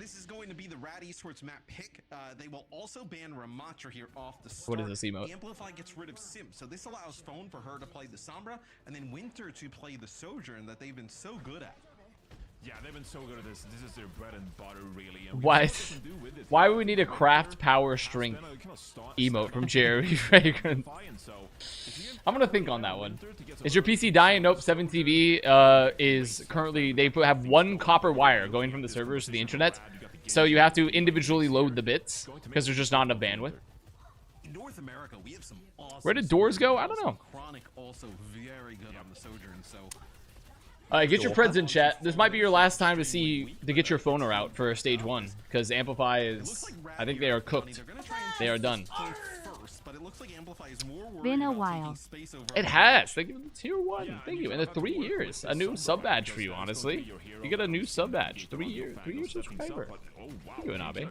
this is going to be the Rad Esports map pick. They will also ban Ramatra here off the start. What is this emote? Amplify gets rid of Sim, so this allows Phone for her to play the Sombra, and then Winter to play the Sojourn that they've been so good at. Yeah, they've been so good at this. This is their bread and butter, really. What? Why would we need a craft power strength emote from Jerry Fragrance? I'm gonna think on that one. Is your PC dying? Nope. 7TV is currently, they have one copper wire going from the servers to the internet, so you have to individually load the bits because there's just not enough bandwidth. In North America, we have some awesome. Where did doors go? I don't know. Chronic also very good on the Sojourn, so. Get your preds in chat. This might be your last time to get your phoner out for stage 1 because Amplify is, I think they are cooked. They are done. Been a while. It has. Thank you. Tier 1. Thank you. And the 3 years. A new sub badge for you, honestly. You get a new sub badge. 3 years. 3 years subscriber. Thank you, Anabe.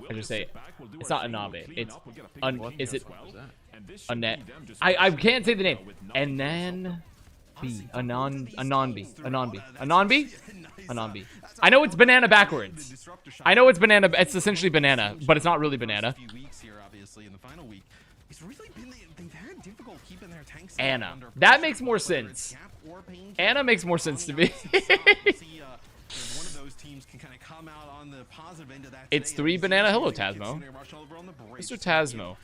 I just say it's not Anabe. It's is it Anet? I can't say the name. Anonbi. I know it's banana backwards. I know it's banana. It's essentially banana, but it's not really banana. Anna. That makes more sense. Anna makes more sense to me. It's 3 banana. Hello, Tasmo. Mr. Tasmo.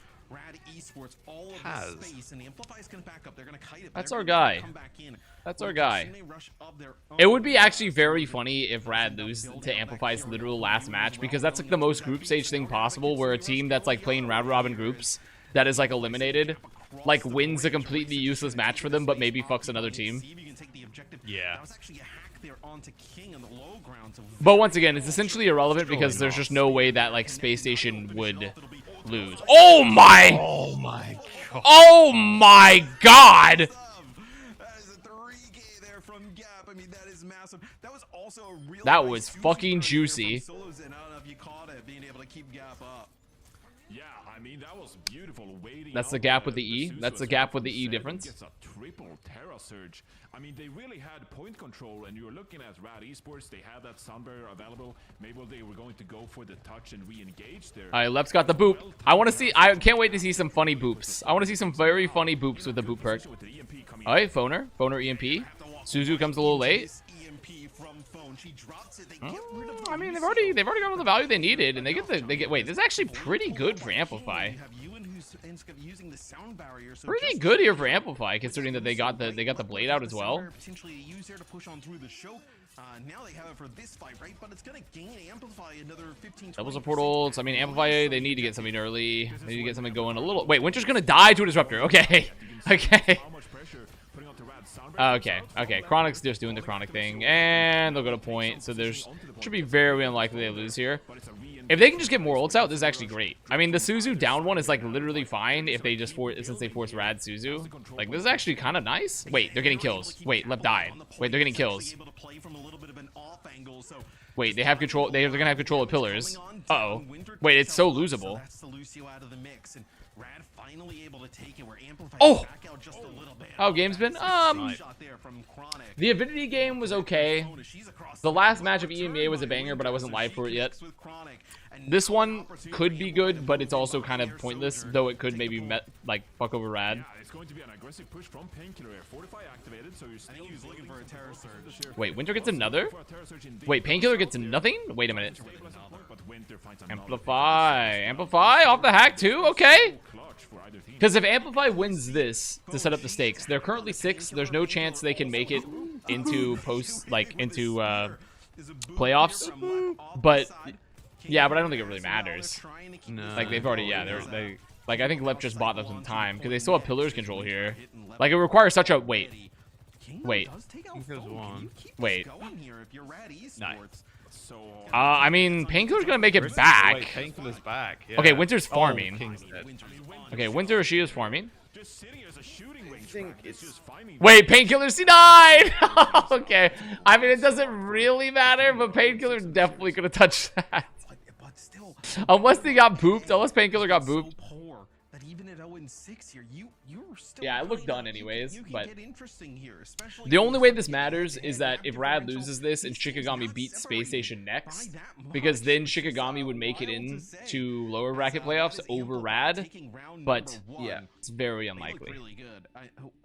That's our guy. That's our guy. It would be actually very funny if Rad loses to Amplify's literal last match, because that's like the most group stage thing possible, where a team that's like playing round robin groups that is like eliminated like wins a completely useless match for them, but maybe fucks another team. Yeah. But once again, it's essentially irrelevant because there's just no way that like Space Station would lose. Oh my! Oh my god! Oh my god! That was fucking juicy. Yeah, I mean, that was beautiful. That's the gap with the E. That's the gap with the E difference. It's a triple Terra Surge. I mean, they really had point control, and you were looking at Rad Esports. They had that Sunbear available. Maybe they were going to go for the touch and re-engage there. All right, Lep's got the boop. I want to see. I can't wait to see some funny boops. I want to see some very funny boops with the boop perk. All right, Phoner EMP. Suzu comes a little late. I mean, they've already gone with the value they needed, and they get. Wait, this is actually pretty good for Amplify. Pretty good here for Amplify, considering that they got the blade out as well. Doubles of portals. I mean, Amplify, they need to get something early. They need to get something going a little. Wait, Winter's gonna die to a disruptor. Okay, okay. Okay. Chronic's just doing the Chronic thing, and they'll go to point. So should be very unlikely they lose here. If they can just get more ults out, this is actually great. I mean, the Suzu down one is like literally fine if they just since they force Rad Suzu. Like, this is actually kind of nice. Wait, they're getting kills. Wait, Lep died. Wait, they're getting kills. Wait, they have control. They're gonna have control of pillars. Uh-oh. Wait, it's so losable. Oh! How game's been? The Avidity game was okay. The last match of EMEA was a banger, but I wasn't live for it yet. This one could be good, but it's also kind of pointless, though it could maybe like fuck over Rad. Wait, Winter gets another? Wait, Painkiller gets nothing? Wait a minute. Amplify off the hack too? Okay. Because if Amplify wins this to set up the stakes, they're currently 6. There's no chance they can make it into playoffs. But yeah, but I don't think it really matters. No. Like, they've already, they like, I think Lep just bought them some time because they still have pillars control here. Like, it requires such a wait. Wait. Nice. I mean, Painkiller's gonna make it back. Wait, Painkiller's back. Yeah. Okay, Winter's farming. King's dead. Okay, Winter, she is farming. think it's... Wait, Painkiller C9! Okay. I mean, it doesn't really matter, but Painkiller definitely could have touched that. Unless they got booped. Unless Painkiller got booped. 0-6 here. You're still Yeah, I look kinda- done anyways, you can but get interesting here, especially the when only you way start this to get matters head-to-head is that map if Rad differential, loses this and these teams Shikigami not beats Space separated Station by next, that because much, then which is, Shikigami would make it wild in to say, to lower as, bracket that playoffs is over Amplify Rad, taking round but number yeah. one. it's very They look unlikely. really good.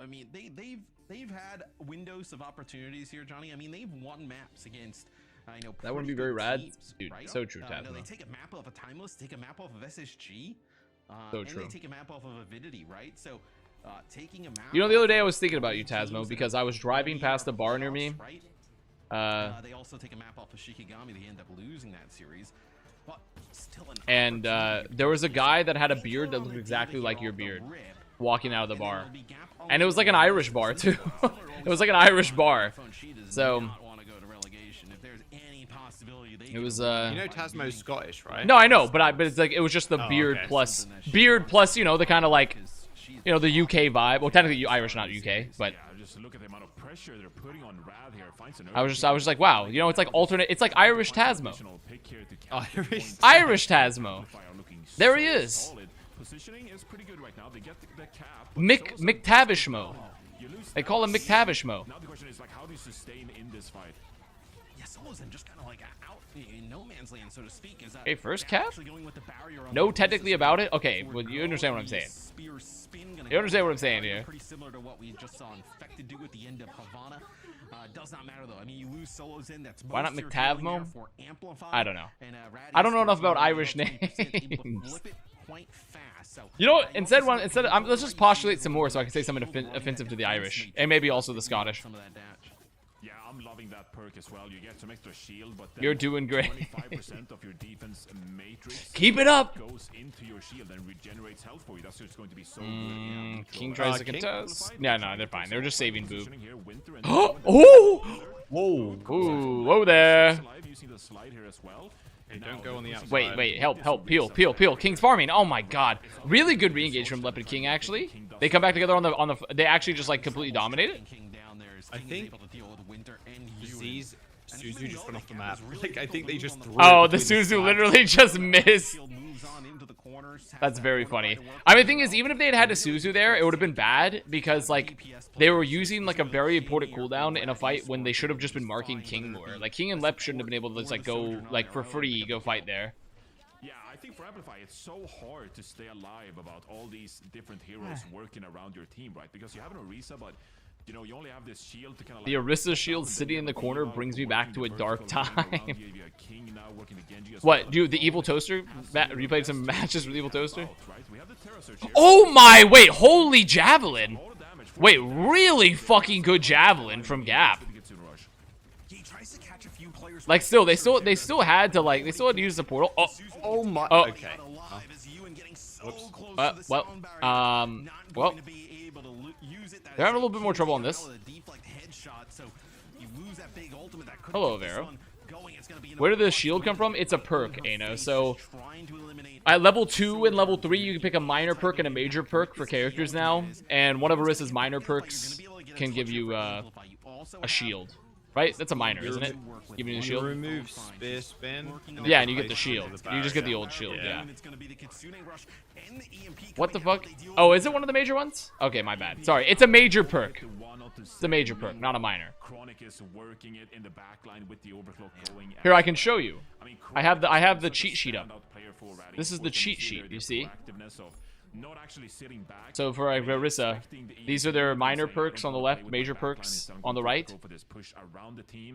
I mean, they've had windows of opportunities here, Johnny. I mean, they've won maps against. I know That wouldn't pretty be very good rad. teams, Dude, right? so true, No, Tazmo. they take a map off of Timeless, take a map off of SSG, So and true. they take a map off of Avidity, right? So, taking a map. You know, the other day I off was of thinking about you, three teams Tazmo, that because are I was driving already past in a bar near me. playoffs, right? They also take a map off of Shikigami. They end up losing that series. But still an And opportunity. there was a guy that had a They beard go that on looked the exactly diva like here your off the beard rip. walking out of the And then bar. there'll be gap And it was like an only Irish bar, versus too. Similar, It was like an Irish bar. She does So- not want to go to relegation. If there's any possibility they It was, You know Tasmo's Scottish, right? No, I know, but it's like, it was just the Oh, beard okay. plus, you know, the kind of like, you know, the UK vibe. Well, technically Irish, not UK, but Yeah, just look at the amount of pressure they're putting on Rad here. Finds an I was just like, wow, you know, it's like alternate, it's like Irish Tasmo. additional pick here to capture Irish. points. Irish Tasmo. Amplify are looking There he so is. solid. Positioning is pretty good right now. They get the cap. but Mick so is McTavishmo. you lose They call him McTavishmo. Now the question is like, how do you sustain in this fight? Yeah, Solo's just kind of like out in no man's land, so to speak. Is that Okay, first they're cap? actually going with the barrier on No the technically bases about it? for Okay, well, you understand what I'm the saying. spear spin gonna You go understand what I'm for saying barrier, here. Pretty similar to what we just saw Infected do at the end of Havana. Does not matter though. I mean, you lose Solos in. That's Why not most McTavmo? there for Amplify, I don't know. and, Rad I don't know Esports enough about only Irish about 20% able to names. flip it quite fast. So, You know what? you Instead, also see let's just right postulate here some more so I can say with something Shield running offensive that to the defense Irish matrix, and maybe also the taking Scottish. some of that dash. Yeah, I'm loving that perk as well. You get some extra shield, but then You're doing great. 25% of your defense matrix Keep it up. goes into your shield and regenerates health for you. That's just going to be so good. Yeah, King so, tries to King? contest. Yeah, no, they're fine. They're just saving Boob. positioning here, Winter and Oh! Whoa. Ooh, whoa there. alive using the slide here as well. Hey, Now don't go on the they're outside. Wait, help, peel. King's farming. Oh my god. Really good re-engage from Leopard King, actually. They come back together on the, they actually just like completely dominate it. King down there as I King is think able to deal with Winter and Ewan. Disease. And Suzu even just though went off the that map. gap was really Like, I think they difficult just to threw move it Oh, the between Suzu slabs. literally just missed. Shield moves on into the corners, has That's that very fortified funny. work. I mean, the thing is, even if they had had a Suzu there, it would have been bad because, like, they were using, like, a very important cooldown in a fight when they should have just been marking King more. Like, King and Lep shouldn't have been able to just, like, go, like, for free, go fight there. Yeah, I think for Amplify, it's so hard to stay alive about all these different heroes working around your team, right? Because you have an Orisa, but you know you only have this shield to kind of. The Orisa shield sitting in the corner brings me back to a dark time. What, dude, the Evil Toaster? Matt, you played some matches with Evil Toaster? Oh my, wait, holy Javelin! Wait, really fucking good Javelin from Gap. He tries to catch a few players. Like, still, they still had to, like, they still had to use the portal. Oh, Oh my. Oh. Okay. Alive as Ewan getting so close to the well, sound barrier. well, Not going to be able to use it. That they're is having a little bit more trouble on now this. with a deflect headshot, so you lose that big ultimate that could Hello, get this Vero. one going. It's gonna be an Where did the overwatch shield come from? win It's a for perk, her Ano. face, So just trying to eliminate at level 2 and level 3, you can pick a minor perk and a major perk for characters now. And one of Orisa's minor perks can give you a shield. Right? That's a minor, isn't it? Giving you a You shield? remove spear spin. Yeah, and you get the place shield. into the You just get the barrier. old shield, yeah. It's gonna be the Kitsune rush and the EMP What the coming out. fuck? They deal Oh, with is it one of the major ones? Okay, my bad. Sorry, it's a major perk. It's a major perk, not a minor. Chronic is working it in the back line with the overclock going. Here, I can show you. I mean, I have the Chronic cheat sheet up. is a standout player for Rad This is the Esports, and cheat you see sheet, their you see? proactiveness of not actually sitting back. So for Orisa, these are their minor perks on the left, major perks on the right.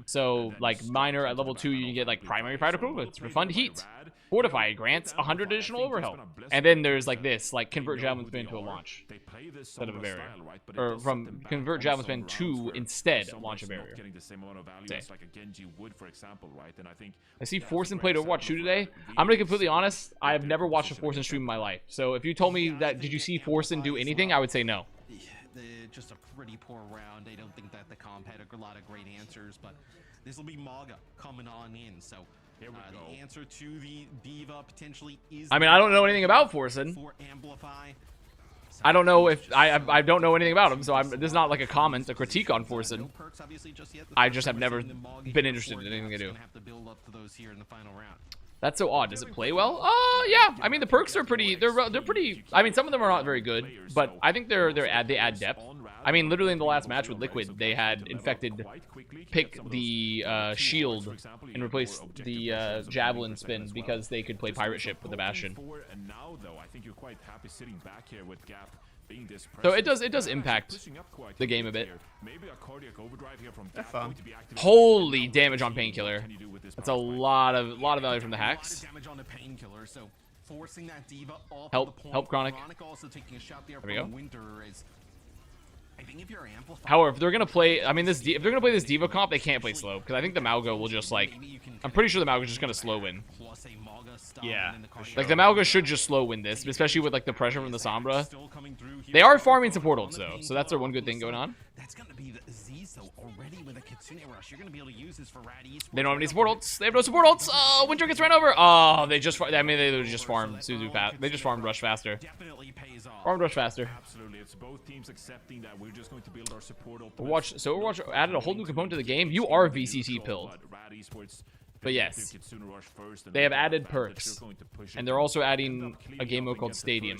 So, like, minor at level 2, you can get, like, primary fighter improvements, refund heat, fortify, grants 100 additional overhealth. And then there's, like, this, like, convert javelin spin to a launch instead of a barrier. Or from convert javelin spin to instead launch a barrier. I see Forsen played Overwatch 2 today. I'm gonna be completely honest, I have never watched a Forsen stream in my life. So if you told me that, did you see Forsen do anything, I would say no. Just a pretty poor round. I don't think that the comp had a lot of great answers, but this will be Maga coming on in. So the answer to the Diva potentially is. I mean, I don't know anything about Forsen. For Amplify. I don't know if I don't know anything about him, so this is not like a comment, a critique on Forsen. I just have never been interested in anything they do. That's so odd. Does it play well? Yeah. I mean, the perks are pretty. They're pretty. I mean, some of them are not very good, but I think they add depth. I mean, literally in the last match with Liquid, they had Infected pick the shield and replace the javelin spin because they could play pirate ship with the Bastion. So it does impact the game a bit. Holy damage on Painkiller. That's a lot of value from the hacks. Help Chronic. There we go. However, if they're gonna play, I mean, if they're gonna play this Diva comp, they can't play slow because I think the Malgo will just like. I'm pretty sure the Malgo's just gonna slow win. Yeah. Like the Malgo should just slow win this, especially with like the pressure from the Sombra. They are farming support ults though, so that's their one good thing going on. They don't have any support ults. They have no support ults. Oh, Winter gets ran over. Oh, they just. I mean, they just farmed Suzu fast. They just farmed Rush faster. Farmed Rush faster. Absolutely, it's both teams accepting that we're just going to build our support ult. Overwatch added a whole new component to the game. You are VCT pilled. But yes, they have added perks, and they're also adding a game mode called Stadium.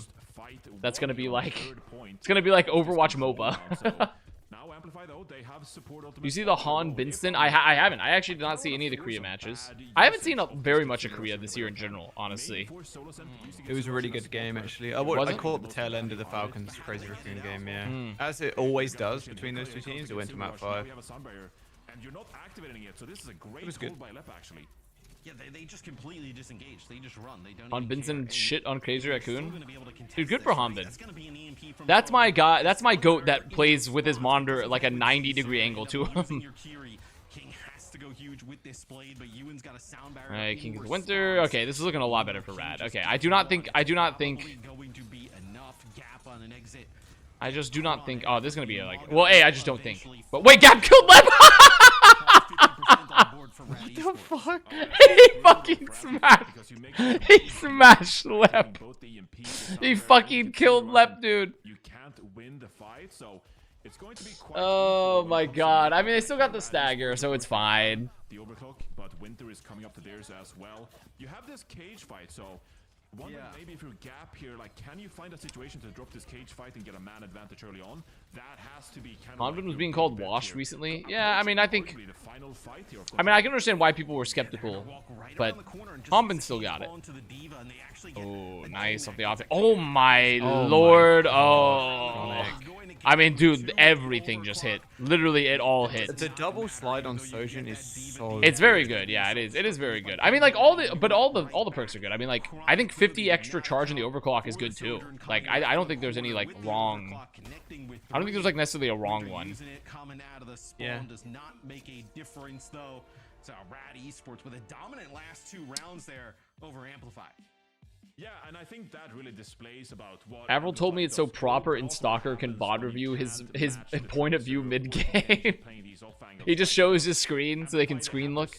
That's gonna be like, it's gonna be like Overwatch MOBA. You see the Han Binston? I haven't. I actually did not see any of the Korea matches. I haven't seen very much of Korea this year in general, honestly. It was a really good game, actually. I caught the tail end of the Falcons Crazy Raccoon game, yeah. As it always does between those two teams, it went to map 5. And you're not activating it, so this is a great good by Lep, actually. Yeah, they just completely disengage. They just run. They don't. Hanbinson shit on Crazy Raccoon. Dude, good for Hanbin. That's my guy. That's my goat that plays with his monitor at like a 90-degree angle to him. Alright, King of the Winter. Okay, this is looking a lot better for Rad. Okay, I just do not think. Oh, this is gonna be like. Well, I just don't think. But wait, Gap killed Lep. What the fuck? He fucking smashed. He smashed Lep. He fucking killed Lep, dude. You can't win the fight, so it's going to be quite. Oh my god. I mean, they still got the stagger, so it's fine. The overclock, but Winter is coming up to theirs as well. You have this cage fight, so. Maybe if you're Gap here, like, can you find a situation to drop this cage fight and get a man advantage early on? That has to be kind of. Hanbin was being called washed recently. Yeah, I mean, I think. I mean, I can understand why people were skeptical, but Hanbin still got it. Oh, nice off the offense. Oh my lord! Oh. I mean, dude, everything just hit. Literally, it all hit. The double slide on Sojin is so. It's very good. Yeah, it is. It is very good. I mean, like all the perks are good. I mean, like I think 50 extra charge in the overclock is good too. Like I don't think there's any like wrong. I don't think there's like necessarily a wrong one. Yeah. Does not make a difference though. So Rad Esports with a dominant last 2 rounds there over Amplify. Yeah, and I think that really displays about what Avril told me it's so proper and Stalker can VOD review his point of view mid game. He just shows his screen so they can screen look.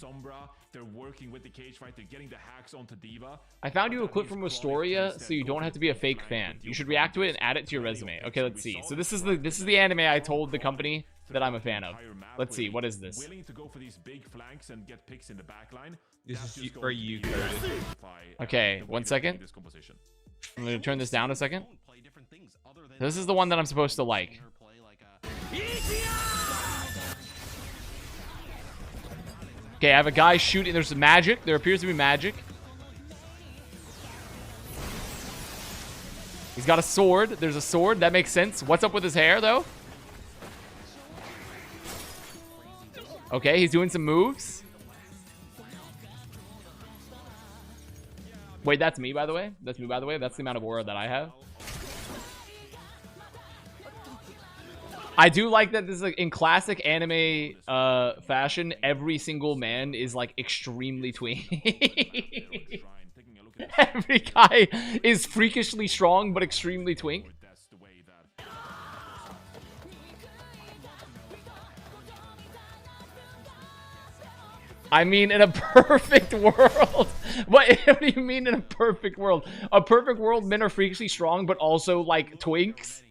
They're working with the cage fight. They're getting the hacks onto Diva. I found you a clip from Astoria, so you don't have to be a fake fan. You should react to it and add it to your resume. Okay, let's see. So this is the anime I told the company that I'm a fan of. Let's see, what is this? Willing to go for these big flanks and get picks in the backline. This is very you coded. Okay, 1 second. I'm gonna turn this down a second. This is the one that I'm supposed to like. Okay, I have a guy shooting. There's magic. There appears to be magic. He's got a sword. There's a sword. That makes sense. What's up with his hair, though? Okay, he's doing some moves. Wait, that's me, by the way? That's me, by the way? That's the amount of aura that I have. I do like that this is like in classic anime fashion, every single man is like extremely twink. Every guy is freakishly strong but extremely twink. I mean, in a perfect world. What do you mean in a perfect world? A perfect world, men are freakishly strong, but also like twinks.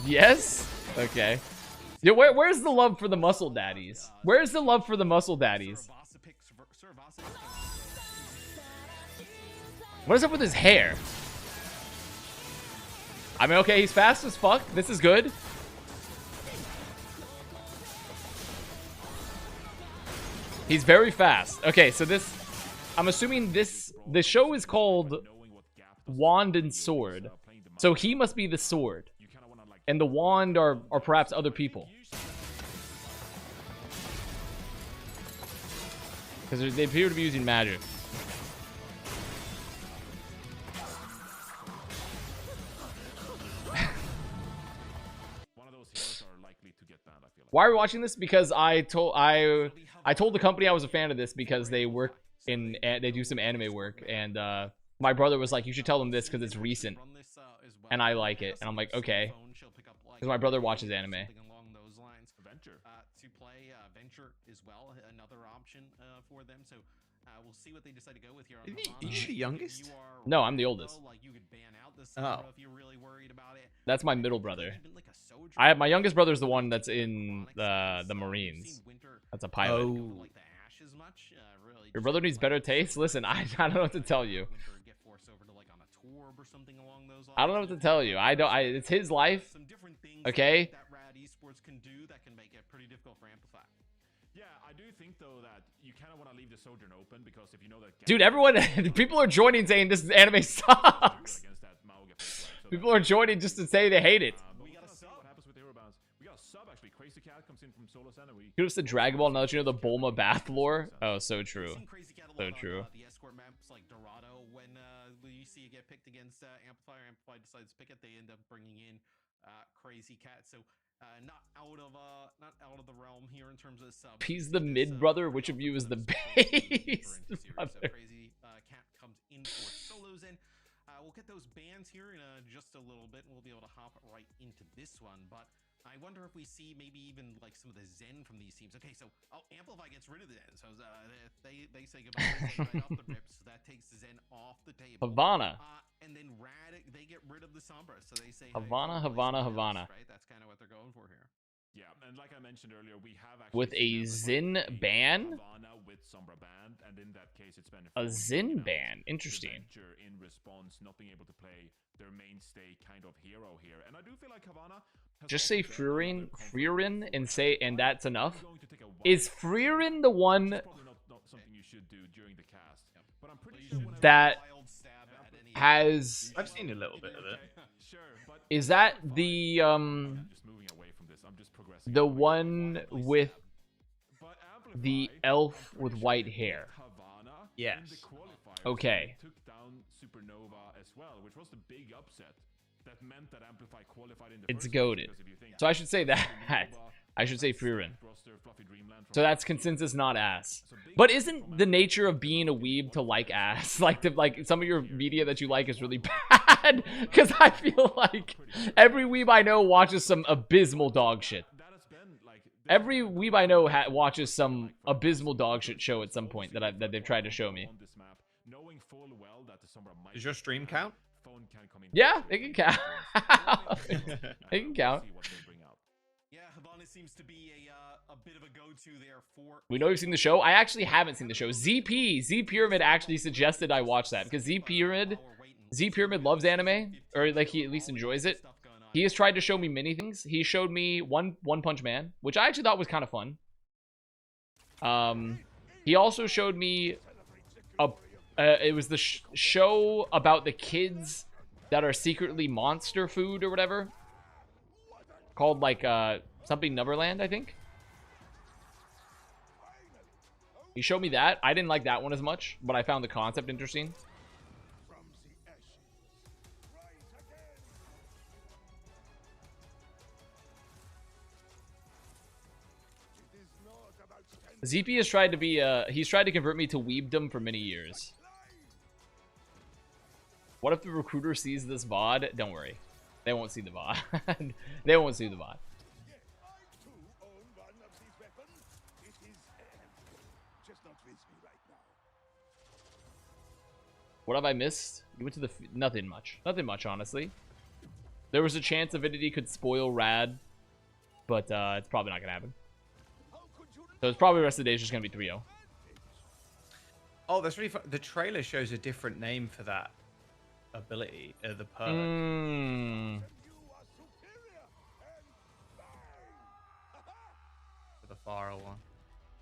Yes? Okay. Yeah, where's the love for the muscle daddies? Where's the love for the muscle daddies? What is up with his hair? I mean, okay, he's fast as fuck. This is good. He's very fast. Okay, so this... I'm assuming this... The show is called Wand and Sword. So he must be the sword. And the wand are perhaps other people. Because they appear to be using magic. Why are we watching this? Because I told the company I was a fan of this because they work in... They do some anime work. And my brother was like, you should tell them this because it's recent. And I like it. And I'm like, okay. Because my brother watches anime. To play Venture as well, another option for them. So we'll see what they decide to go with here. Are you the youngest? No, I'm the oldest. Oh. That's my middle brother. My youngest brother is the one that's in the Marines. That's a pilot. Oh. Your brother needs better taste? Listen, I don't know what to tell you. I don't know what to tell you. It's his life. Okay. That Rad Esports can do that can make it pretty difficult for Amplify. Yeah, I do think though that you kind of want to leave the Sojourn open because if you know that. Dude, everyone, people are joining saying this anime sucks. People are joining just to say they hate it. We got a sub. What happens with Aerobounds? We got a sub actually. Crazy Cat comes in from Solo Center. Could have said Dragon Ball now that you know the Bulma bath lore. Oh, so true. So true. The escort maps like Dorado, when you see it get picked against Amplify, Amplify decides to pick it, they end up bringing in Crazy Cat. So not out of the realm here in terms of sub. He's the mid brother. Which of you is the base brother? So Crazy Cat comes in for solos in. We'll get those bans here in just a little bit, and we'll be able to hop right into this one. But I wonder if we see maybe even like some of the Zen from these teams. Okay, so Amplify gets rid of the Zen, so they say goodbye right off the rip. So that takes Zen off the table. Havana. And then they get rid of the Sombra, so they say Havana. Right, that's kind of what they're going for here. Yeah, and like I mentioned earlier, we have actually With a Zin ban? with Sombra banned, and in that case, it's been A Zin ban. Interesting. In response, not being able to play their mainstay kind of hero here, and I do feel like Havana. Just say Freerin, and that's enough. Is Freerin the one Not something you should do during the cast, but I'm pretty sure that has? I've seen a little bit of it. Is that the the one with the elf with white hair? Yes. Okay. Took down Supernova as well, which was the big upset. That meant that Amplify qualified in the It's first goated. place, because if you think So I should say that. I should say Freerin. So that's consensus, not ass. But isn't the nature of being a weeb to like ass? Like some of your media that you like is really bad? Because I feel like every weeb I know watches some abysmal dog shit. Every weeb I know watches some abysmal dog shit show at some point that they've tried to show me. Does your stream count? Yeah, it can count. It can count. Yeah, Havana seems to be a bit of a go-to there for. We know you've seen the show. I actually haven't seen the show. Z Pyramid actually suggested I watch that because Z Pyramid loves anime, or like he at least enjoys it. He has tried to show me many things. He showed me One Punch Man, which I actually thought was kind of fun. He also showed me it was the show about the kids that are secretly monster food or whatever, called like something Neverland, I think. He showed me that. I didn't like that one as much, but I found the concept interesting. ZP has tried to be he's tried to convert me to weebdom for many years. What if the recruiter sees this VOD? Don't worry. They won't see the VOD. They won't see the VOD. What have I missed? You went to the... Nothing much. Nothing much, honestly. There was a chance Avidity could spoil Rad, but it's probably not going to happen. So it's probably the rest of the day is just going to be 3-0. Oh, that's really fun. The trailer shows a different name for that ability, the perk. For the Pharaoh one.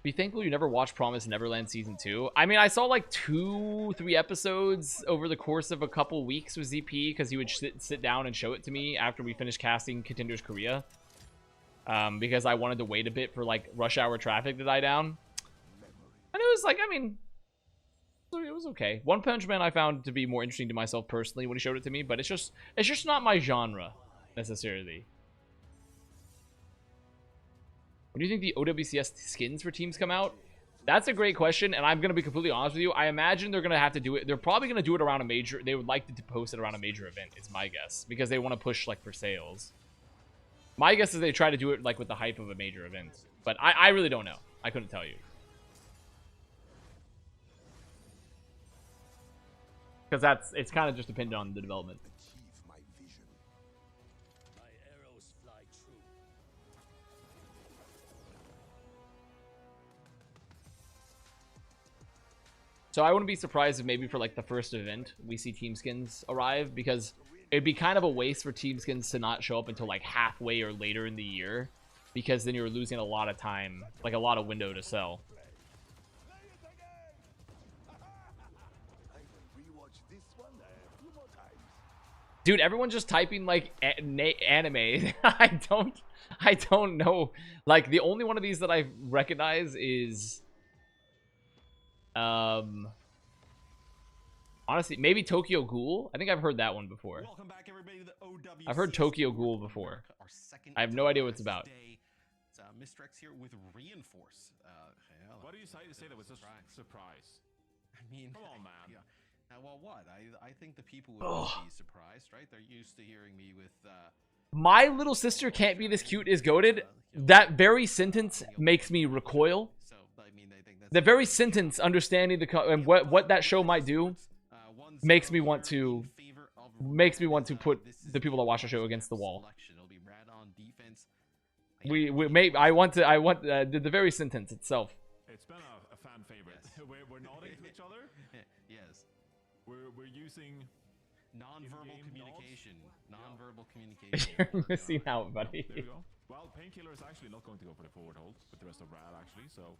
Be thankful you never watched Promised Neverland Season 2. I mean, I saw like 2-3 episodes over the course of a couple weeks with ZP because he would sit down and show it to me after we finished casting Contenders Korea. Because I wanted to wait a bit for like rush hour traffic to die down. And it was like, I mean, it was okay. One Punch Man I found to be more interesting to myself personally when he showed it to me, but it's just not my genre necessarily. When do you think the OWCS skins for teams come out? That's a great question, and I'm going to be completely honest with you. I imagine they're going to have to do it. They're probably going to do it around a major... They would like to post it around a major event, is my guess. Because they want to push, like, for sales. My guess is they try to do it, like, with the hype of a major event. But I really don't know. I couldn't tell you. Because it's kind of just dependent on the development. So I wouldn't be surprised if maybe for like the first event we see team skins arrive, because it'd be kind of a waste for team skins to not show up until like halfway or later in the year, because then you're losing a lot of time, like a lot of window to sell. Dude, everyone's just typing like anime. I don't know. Like the only one of these that I recognize is honestly, maybe Tokyo Ghoul. I think I've heard that one before. Welcome back, everybody, to the OWCS. I've heard Tokyo Ghoul before. I have no idea what it's about. It's Mr. X here with Reinforce. Why do you say that was a surprise? I mean, come on, man. Yeah. Well, what? I think the people would be surprised, right? They're used to hearing me with. My little sister can't be this cute is goated. That very sentence makes me recoil. The very sentence, understanding and what that show might do, makes me want to put the people that watch the show against the wall. I want the very sentence itself. It's been a fan favorite. We're nodding to each other. Yes. We're using non-verbal communication. Non-verbal communication. You're missing out, buddy. There we go. Well, Painkiller is actually not going to go for the forward hold with the rest of Rad, actually, so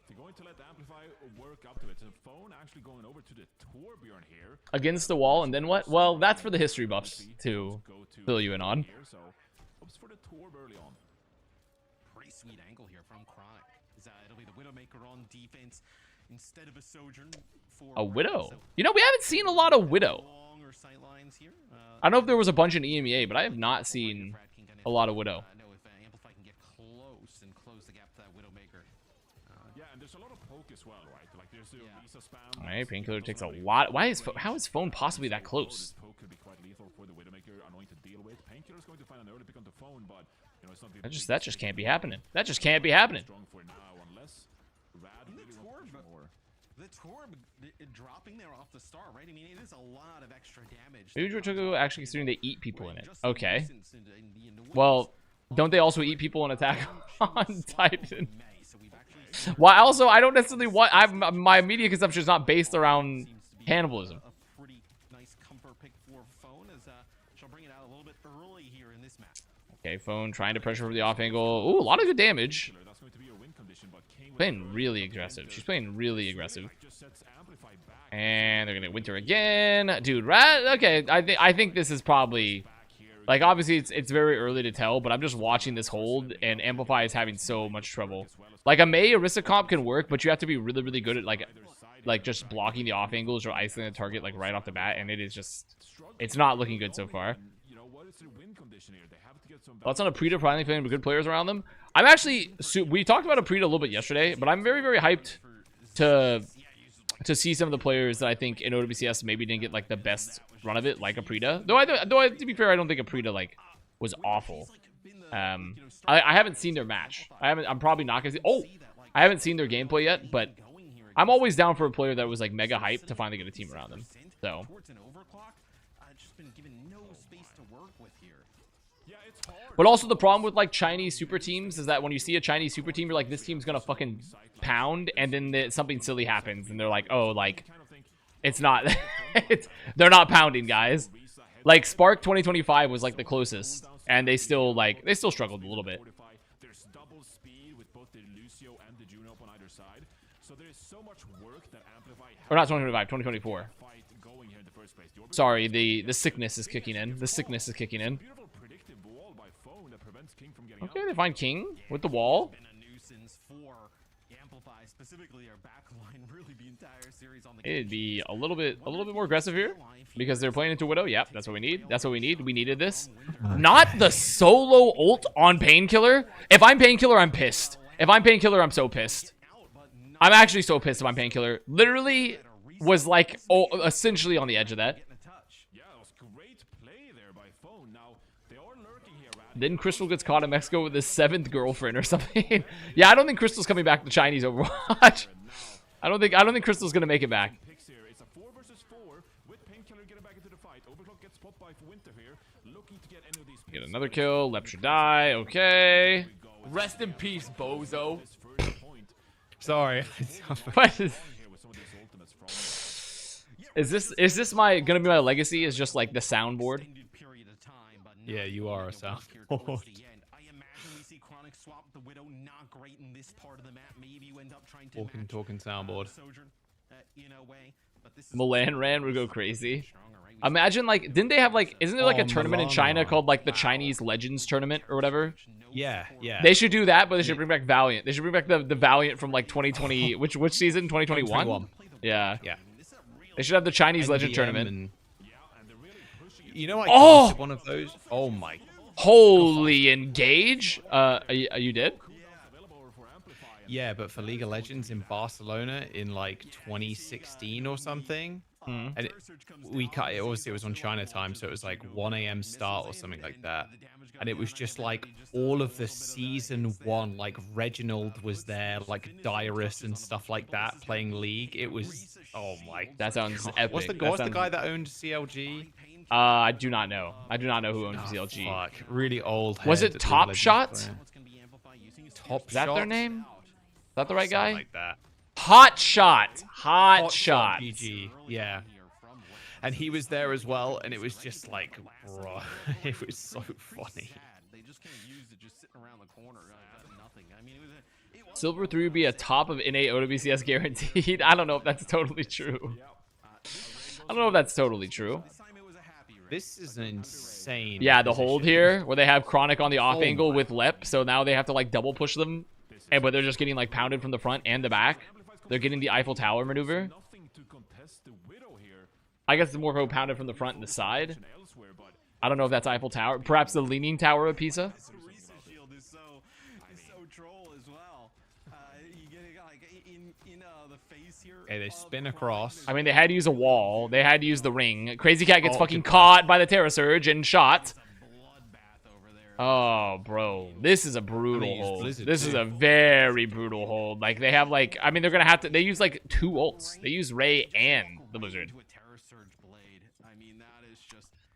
if you're going to let the Amplify work up to it, the phone actually going over to the Torbjorn here. Against the wall, and then what? Well, that's for the history buffs to fill you in on. So, hopes for the Torb early on. Pretty sweet angle here from Chronic. It'll be the Widowmaker on defense instead of a Sojourn for a Widow. You know, we haven't seen a lot of Widow. I don't know if there was a bunch in EMEA, but I have not seen a lot of Widow. I know if Amplify can get close and close the gap to that Widowmaker. Yeah, and there's a lot of poke as well, right? Like there's the Lisa spam. All right, Painkiller takes a lot. How is phone possibly that close? Poke could be quite lethal for the Widowmaker, annoying to deal with. Painkiller's going to find an early pick on the phone, but you know it's something that just can't be happening. That just can't be happening. Strong for now, unless Rad really wants to push more. The Torb dropping there off the start, right? I mean, it is a lot of extra damage. Maybe Jortogo actually considering they eat people in it. Okay. Well, don't they also eat people in Attack on Titan? Well, also, I don't necessarily want... my media consumption is not based around cannibalism. A pretty nice comfort pick for Phone as she'll bring it out a little bit early here in this match. Okay, Phone trying to pressure for the off angle. Ooh, a lot of good damage. Playing really aggressive. She's playing really aggressive. And they're gonna winter again. Dude, okay, I think this is probably... Like, obviously, it's very early to tell, but I'm just watching this hold, and Amplify is having so much trouble. Like, a Mei Orisa comp can work, but you have to be really, really good at, like just blocking the off angles or isolating the target, like, right off the bat, and it is just... It's not looking good so far. Thoughts on Aprita finally playing with good players around them? I'm actually... We talked about Aprita a little bit yesterday, but I'm very, very hyped to to see some of the players that I think in OWCS maybe didn't get like the best run of it, like Aprita. Though to be fair, I don't think Aprita like was awful. I haven't seen their match. I'm probably not gonna see. Oh, I haven't seen their gameplay yet, but I'm always down for a player that was like mega hyped to finally get a team around them. So. But also the problem with like Chinese super teams is that when you see a Chinese super team, you're like, this team's gonna fucking pound, and then something silly happens, and they're like, oh, like, it's not, they're not pounding, guys. Like Spark 2025 was like the closest, and they still struggled a little bit. There's double speed with both the Lucio and the Juno up on either side, so there's so much work that Amplify. Or not 2025, 2024. Sorry, the sickness is kicking in. The sickness is kicking in. Okay, they find King with the wall. It'd be a little bit more aggressive here because they're playing into Widow. Yep, that's what we need. That's what we need. We needed this. Not the solo ult on Painkiller. If I'm Painkiller, I'm pissed. If I'm Painkiller, I'm so pissed. I'm actually so pissed if I'm Painkiller. Literally was like essentially on the edge of that. Then Crystal gets caught in Mexico with his 7th girlfriend or something. Yeah, I don't think Crystal's coming back to Chinese Overwatch. I don't think Crystal's gonna make it back. Get another kill. Lep should die. Okay. Rest in peace, bozo. Sorry. What is this gonna be my legacy? Is just like the soundboard? Yeah, you are a soundboard. Talking soundboard. Milan Ran would go crazy. Imagine like, didn't they have like, isn't there like a tournament in China called like the Chinese Legends Tournament or whatever? Yeah. They should do that, but they should bring back Valiant. They should bring back the Valiant from like 2020. Which season? 2021. Yeah. They should have the Chinese Legend Tournament. You know, I one of those. Oh my! Holy engage! Are you dead? Yeah, but for League of Legends in Barcelona in like 2016 or something, and we cut it. Obviously, it was on China time, so it was like 1 a.m. start or something like that. And it was just like all of the season 1, like Reginald was there, like Dyrus and stuff like that playing League. It was, oh my! That sounds epic. What's the guy that owned CLG? I do not know. I do not know who owns CLG. Fuck, really old. Was it Top Shot? Top Is that their name? Is that the right guy? Like that. Hot Shot. Hot Shot. GG. Yeah. And he was there as well, and it was just like, bro, it was so funny. Silver 3 would be a top of NA OWCS guaranteed. I don't know if that's totally true. I don't know if that's totally true. This is insane. Yeah, the hold here, where they have Chronic on the off angle with Lep, so now they have to like double push them, but they're just getting like pounded from the front and the back. They're getting the Eiffel Tower maneuver. I guess it's more of a pounded from the front and the side. I don't know if that's Eiffel Tower. Perhaps the Leaning Tower of Pisa. Okay, they spin across. I mean, they had to use a wall. They had to use the ring. Crazy Cat gets fucking caught by the Terra Surge and shot. Oh, bro. This is a brutal hold. This is a very brutal hold. Like, they have, like... I mean, they're going to have to... They use, like, 2 ults. They use Ray and the Blizzard.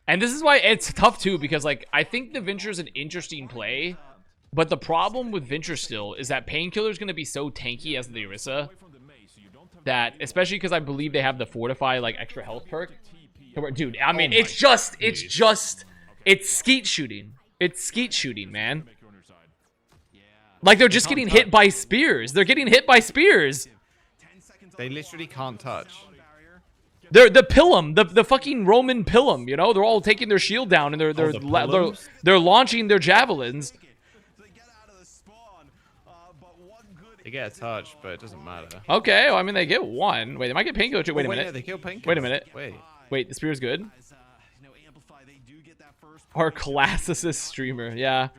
And this is why it's tough, too, because, like, I think the Venture's an interesting play. But the problem with Venture still is that Painkiller's going to be so tanky as the Orisa that, especially because I believe they have the Fortify, like, extra health perk. Dude, I mean, it's skeet shooting. It's skeet shooting, man. Like, they're just getting hit by spears. They're getting hit by spears. They literally can't touch. They're the Pilum, the fucking Roman Pilum, you know? They're all taking their shield down and they're launching their javelins. They get a touch, but it doesn't matter. Okay, well, I mean, they get 1. Wait, they might get Painkiller too. Wait a minute. Yeah, they kill Painkiller. Wait a minute. Wait, the spear's good? Our classicist streamer, yeah.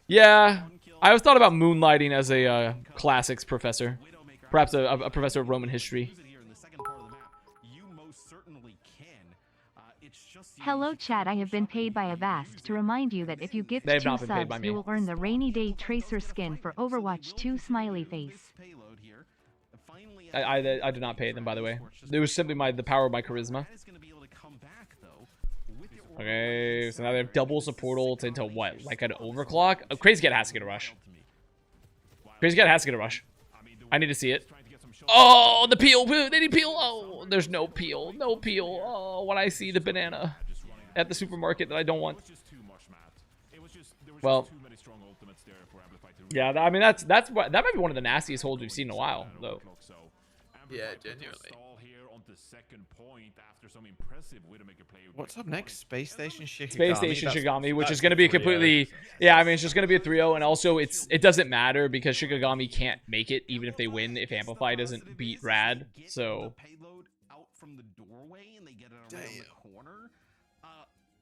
Yeah, I always thought about moonlighting as a classics professor. Perhaps a professor of Roman history. Hello chat, I have been paid by Avast to remind you that if you gift They have 2 not been paid by subs me. you will earn the rainy day tracer skin for Overwatch 2 smiley face. I did not pay them, by the way. It was simply the power of my charisma. Okay, so now they have double support ult into what? Like an overclock? Oh, Crazy Cat has to get a rush. Crazy Cat has to get a rush. I need to see it. Oh, the peel. They need peel. Oh, there's no peel. No peel. Oh, when I see the banana at the supermarket that I don't want. Well, yeah, I mean, that might be one of the nastiest holds we've seen in a while, though. Yeah, genuinely. What's up next? Space Station Shikigami? Space Station Shikigami, which is going to be a completely... Yeah, I mean, it's just going to be a 3-0, and also it doesn't matter because Shikigami can't make it, even if they win, if Amplify doesn't beat Rad, so...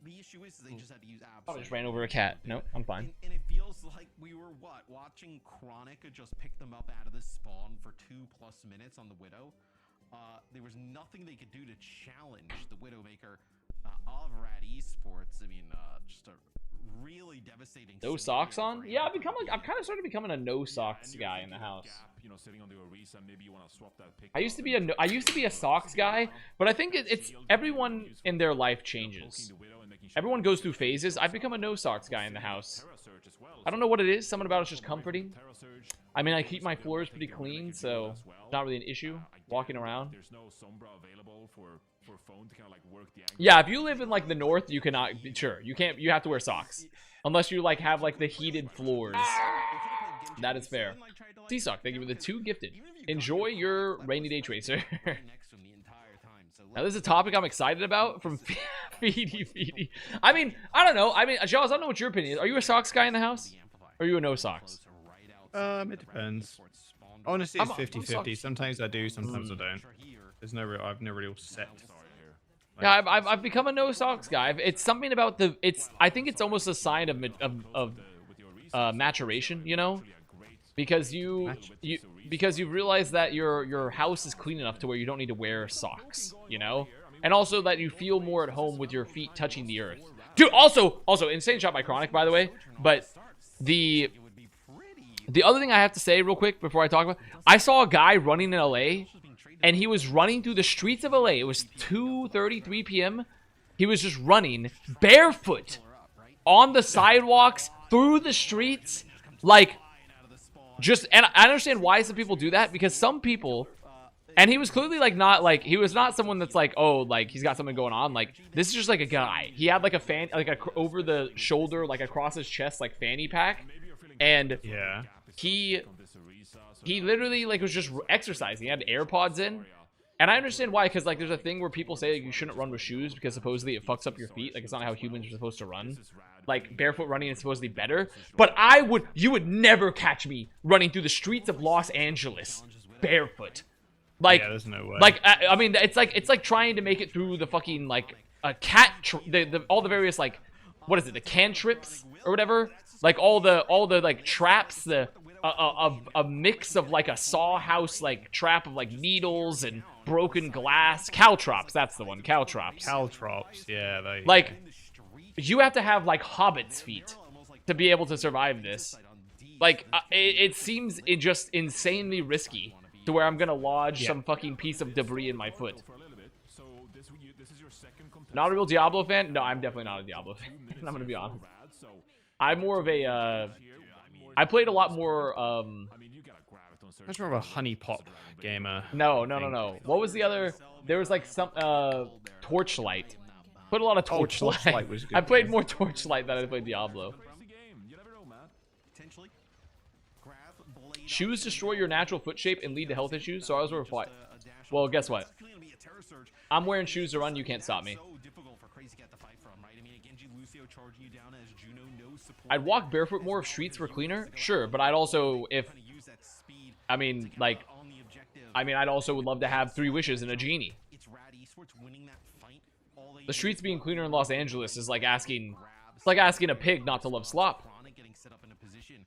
The issue is they just had to use I just ran over a cat. Nope, I'm fine. And it feels like we were, watching Chronica just pick them up out of the spawn for 2+ minutes on the Widow. There was nothing they could do to challenge the Widowmaker of Rad Esports. I mean, just a really devastating... No socks on? Yeah, I've kind of started becoming a no socks guy in the house. I used to be a socks guy, but I think it's everyone in their life changes. Everyone goes through phases. I've become a no socks guy in the house. I don't know what it is. Something about it's just comforting. I mean, I keep my floors pretty clean, so it's not really an issue walking around. Yeah, if you live in like the north, you cannot. Sure, you can't. You have to wear socks unless you like have like the heated floors. That is fair. T-Sock, thank you for the 2 gifted. Enjoy your rainy day tracer. Now, this is a topic I'm excited about from Feedy. I mean, I don't know. I mean, Jaws, I don't know what your opinion is. Are you a socks guy in the house? Or are you a no socks? It depends. Honestly, it's 50-50. Sometimes I do, sometimes I don't. There's no real, I've never really set. Yeah, I've become a no socks guy. It's something about the, I think it's almost a sign of maturation, you know? Because you realize that your house is clean enough to where you don't need to wear socks, you know, and also that you feel more at home with your feet touching the earth. Dude, also insane shot by Chronic, by the way. But the other thing I have to say real quick before I talk about, I saw a guy running in LA, and he was running through the streets of LA. It was 2:33 p.m. He was just running barefoot on the sidewalks through the streets, like. And I understand why some people do that, because some people, and he was clearly like he was not someone that's like, oh, like he's got something going on. Like, this is just like a guy. He had like a over the shoulder, like across his chest, like fanny pack, and yeah, he literally like was just exercising. He had AirPods in, and I understand why, because like there's a thing where people say like, you shouldn't run with shoes because supposedly it fucks up your feet. Like, it's not how humans are supposed to run. Like, barefoot running is supposed to be better. But you would never catch me running through the streets of Los Angeles barefoot. Like, yeah, there's no way. Like, I mean, it's like trying to make it through the fucking like a cat, all the various like, what is it, the cantrips or whatever? Like all the like traps, a mix of like a saw house like trap of like needles and broken glass. Caltrops, that's the one. Caltrops. Caltrops, yeah. Like, you have to have like hobbit's feet to be able to survive this. Like, it seems just insanely risky to where I'm gonna lodge some fucking piece of debris in my foot. Not a real Diablo fan? No, I'm definitely not a Diablo fan. I'm gonna be honest. I'm more of a I played a lot more That's more of a honeypot gamer. No. What was the other? There was like some Torchlight. Put a lot of Torchlight. Was good. I played more Torchlight than I played Diablo. Shoes destroy your natural foot shape and lead to health issues, so I was reply. Well, guess what? I'm wearing shoes to run, you can't stop me. I'd walk barefoot more if streets were cleaner, sure, but I'd also, I'd also would love to have 3 wishes and a genie. The streets being cleaner in Los Angeles is like asking, it's like asking a pig not to love slop. Getting set up in a position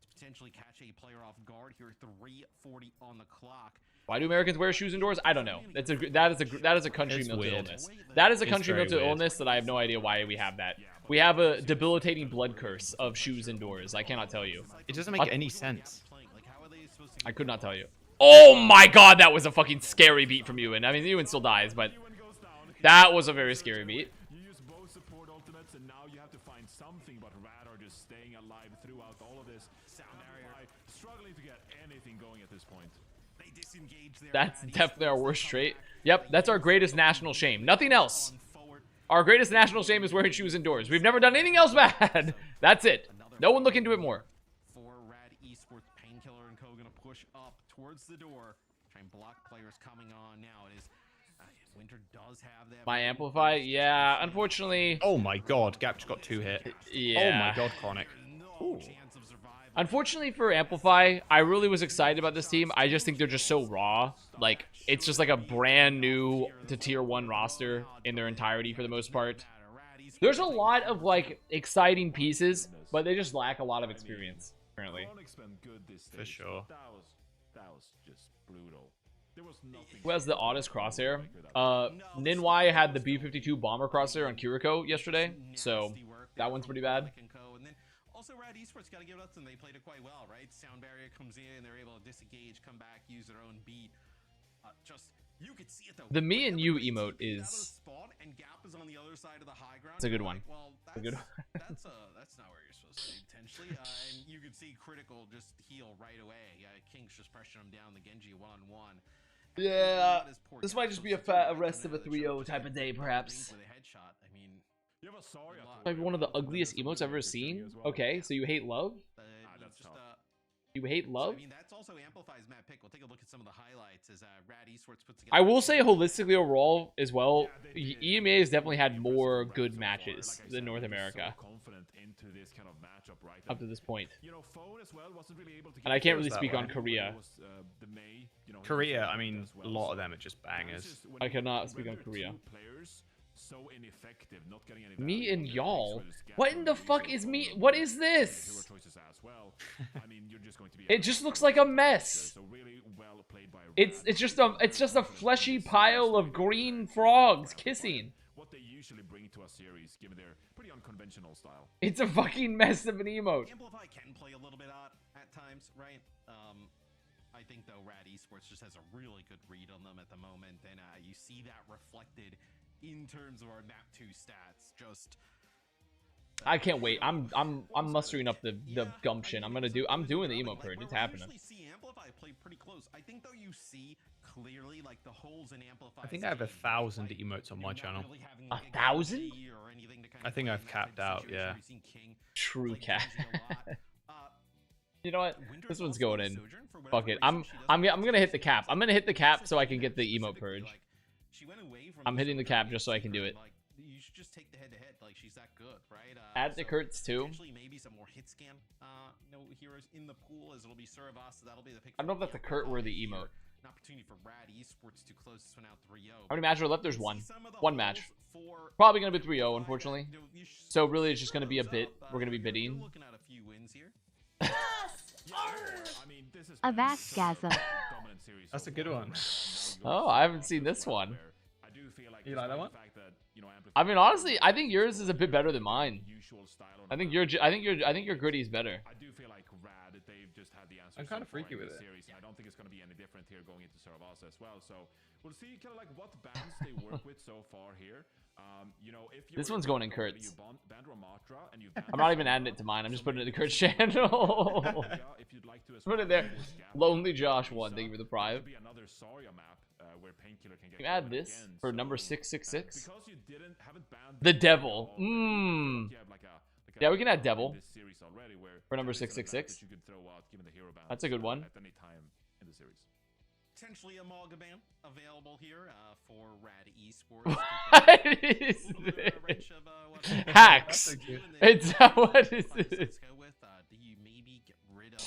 to potentially catch a player off guard here. 3:40 on the clock. Why do Americans wear shoes indoors? I don't know. That is a country It's mental weird. illness. That is a It's country very mental weird. illness that I have no idea why we have that. We have a debilitating blood curse of shoes indoors. I cannot tell you. It doesn't make any sense. I could not tell you. Oh my god, that was a fucking scary beat from Ewan. I mean, Ewan still dies, but that was a very scary beat. You use both support ultimates, and now you have to find something but Radar just staying alive throughout all of this. Amplify struggling to get anything going at this point. That's definitely our worst trait. Yep, that's our greatest national shame. Nothing else. Our greatest national shame is wearing shoes indoors. We've never done anything else bad. That's it. No one look into it more. For Rad Esports, Painkiller and Co gonna push up towards the door. Try and block players coming on now. It is Winter does have that. My Amplify, yeah, unfortunately. Oh my god, Gap just got 2 hit. Yeah. Oh my god, Chronic. No chance of survival. Unfortunately for Amplify, I really was excited about this team. I just think they're just so raw. Like, it's just like a brand new to tier 1 roster in their entirety for the most part. There's a lot of, like, exciting pieces, but they just lack a lot of experience, apparently. Chronic's been good this For stage. sure. That was just brutal. There was nothing. Who has the oddest crosshair? Ninwai had the B-52 bomber crosshair on Kiriko yesterday, so that one's pretty bad. Also, Rad Esports got to give it up to them. They played it quite well, right? Sound barrier comes in, they're able to disengage, come back, use their own beat. You could see it though. The me and you emote is... And Gap is on the other side of the high ground. It's a good one. Well, It's a good one. that's not where you're supposed to be potentially. And you could see Critical just heal right away. King's just pressuring him down. The Genji one-on-one. Yeah, this might just be a rest of a 3-0 type of day, perhaps. With a headshot. I mean, You have a sorry Like one of the ugliest emotes I've ever seen. Okay, so you hate love? that's tough. You hate love? I mean, that's also Amplify's map pick. We'll take a look at some of the highlights as Rad Esports puts together. I will say holistically overall as well, EMEA has definitely had more good matches than North America Confident into this kind of matchup, right? up to this point. You know, Phone as well wasn't really able to. And I can't really that speak way. on Korea. The May, you know, Korea, I mean, a lot of them are just bangers. I cannot speak on Korea. So ineffective, not getting any Me value. and y'all? There's gap What in the on fuck user is me? overload. What is Hero this? choices as well. I mean, you're just going to be It just looks like a mess. So really well played by It's just a fleshy pile of green frogs kissing. what they usually bring to a series, given their pretty unconventional style. It's a fucking mess of an emote. Amplify can play a little bit odd at times, right? I think though Rad Esports just has a really good read on them at the moment, and you see that reflected in terms of our map 2 stats. Just I can't wait. I'm mustering up the gumption. I'm doing the emote purge. It's happening. Actually see Amplify play pretty close. I think though you see clearly like the holes in Amplify. I think I have 1,000 emotes on my channel. 1,000? I think I've capped out, yeah. True cat. You know what? This one's going in. Fuck it. I'm gonna hit the cap. I'm gonna hit the cap so I can get the emote purge. I'm hitting the cap just so I can do it. You should just take the head-to-head. Like she's that good, right? Add the Kurtz too. Potentially maybe some more hit scan. No heroes in the pool as it'll be Avast. So that'll be the pick. I don't know if that's a Kurt worthy emote. An opportunity for Rad Esports to close this one out 3-0. How many matches are left? There's one. One match. Probably gonna be 3-0, unfortunately. So really, it's just gonna be a bit. We're gonna be bidding. Looking at a few wins here. I mean, this is Avast gasm. That's a good one. Oh, I haven't seen this one. I do feel like You like that one? the fact that, you know, I mean, honestly, I think yours is a bit better than mine. usual style on I think the your I think your gritty's better. I do feel like Rad, they've just had the answer. I'm kinda so far freaky in with this it. Series, and I don't think it's going to be any different here going into Servas as well. So we'll see kind of like what bands they work with so far here. You know, if This one's going in Kurtz. banned Ramatra and you I'm not even adding it to mine. I'm just putting it in the Kurt's channel. if you'd like to Put it there. Lonely Josh 1. Thank you for the prime. be another Saria map where Painkiller can get Can you add going this again. for So, number 666? because you haven't banned The Devil. already, Mmm. you have like a Yeah, we can add Devil this series already where for number that is an advantage 666. you could throw out given the hero ban That's a good one. at any time in the series. Potentially a Malgaban available here for Rad Esports. What is this? Hacks. It's what is this? Let's go with. Do you maybe get rid of?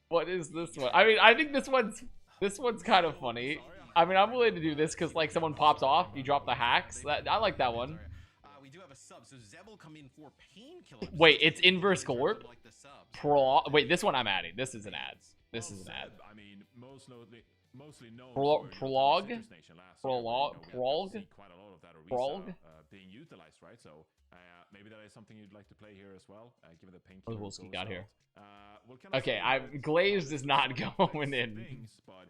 What is this one? I mean, I think this one's kind of funny. I mean, I'm willing to do this because like someone pops off, you drop the hacks. I like that one. We do have a sub, so Zeb will come in for Painkiller. Wait, it's inverse Gorp? Like the sub. Wait, this one I'm adding. This is an ad. This is an ad. I mean, most notably, mostly known Prologue? Citrus Nation last Prologue? year, where, we got to see quite a lot of that Prologue? being utilized, right? So maybe that is something you'd like to play here as well. Given the pink. What else we got here? We'll kinda Okay, see Glazed is not going in. things, but,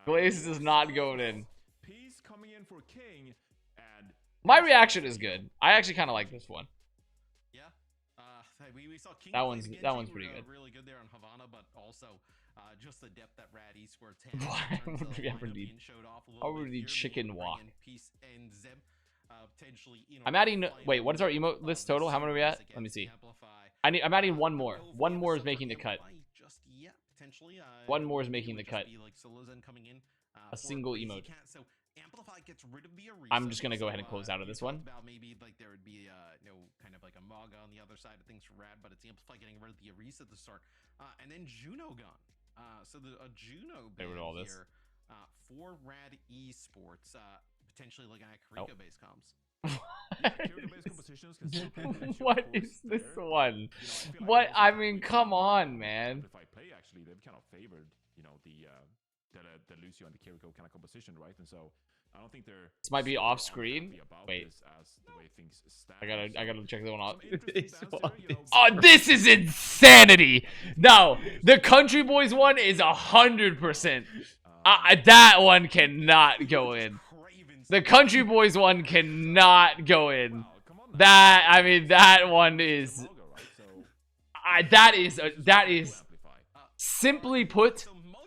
Glazed is not going in. Peace coming in for King, and My reaction is good. I actually kind of like this one. Yeah. We saw King That play one's- the that Genji, one's pretty good. Really good there on Havana, but also just the depth that Rad Esports had. Why in terms would of we the ever lineup need- being showed off a why little would bit we need here, chicken being walk? Ryan, Peace, and Zeb, potentially, I'm adding. Wait, what is our emote list total? How many are we at? Let me see. I'm adding one more. One more is making the cut. Just yet, potentially. One more is it making would the just cut. be like Solozen coming in, A for single Crazy emote. Cat. So Amplify gets rid of the Arisa. I'm just gonna go ahead and So, close out of you this one. talked about maybe like there would be kind of like a Maga on the other side of things for Rad, but it's Amplify getting rid of the Arisa at the start, and then Juno gone. So a Juno Get rid of all ban this. here for Rad Esports, potentially looking at Nope. Karika based comps. What is this one? What? I mean, come on, man. If I play, actually, they've kind of favored, the Lucio and the Kiriko kind of composition, right? And so I don't think they're. This might be super off screen. unhappy about Wait. this as the way things stand. I gotta check that one out. Some interesting bans there, Oh, this is insanity! No, the Country Boys one is 100%. That one cannot go in. The Country Boys one cannot go in. That, I mean, that one is. That is simply put,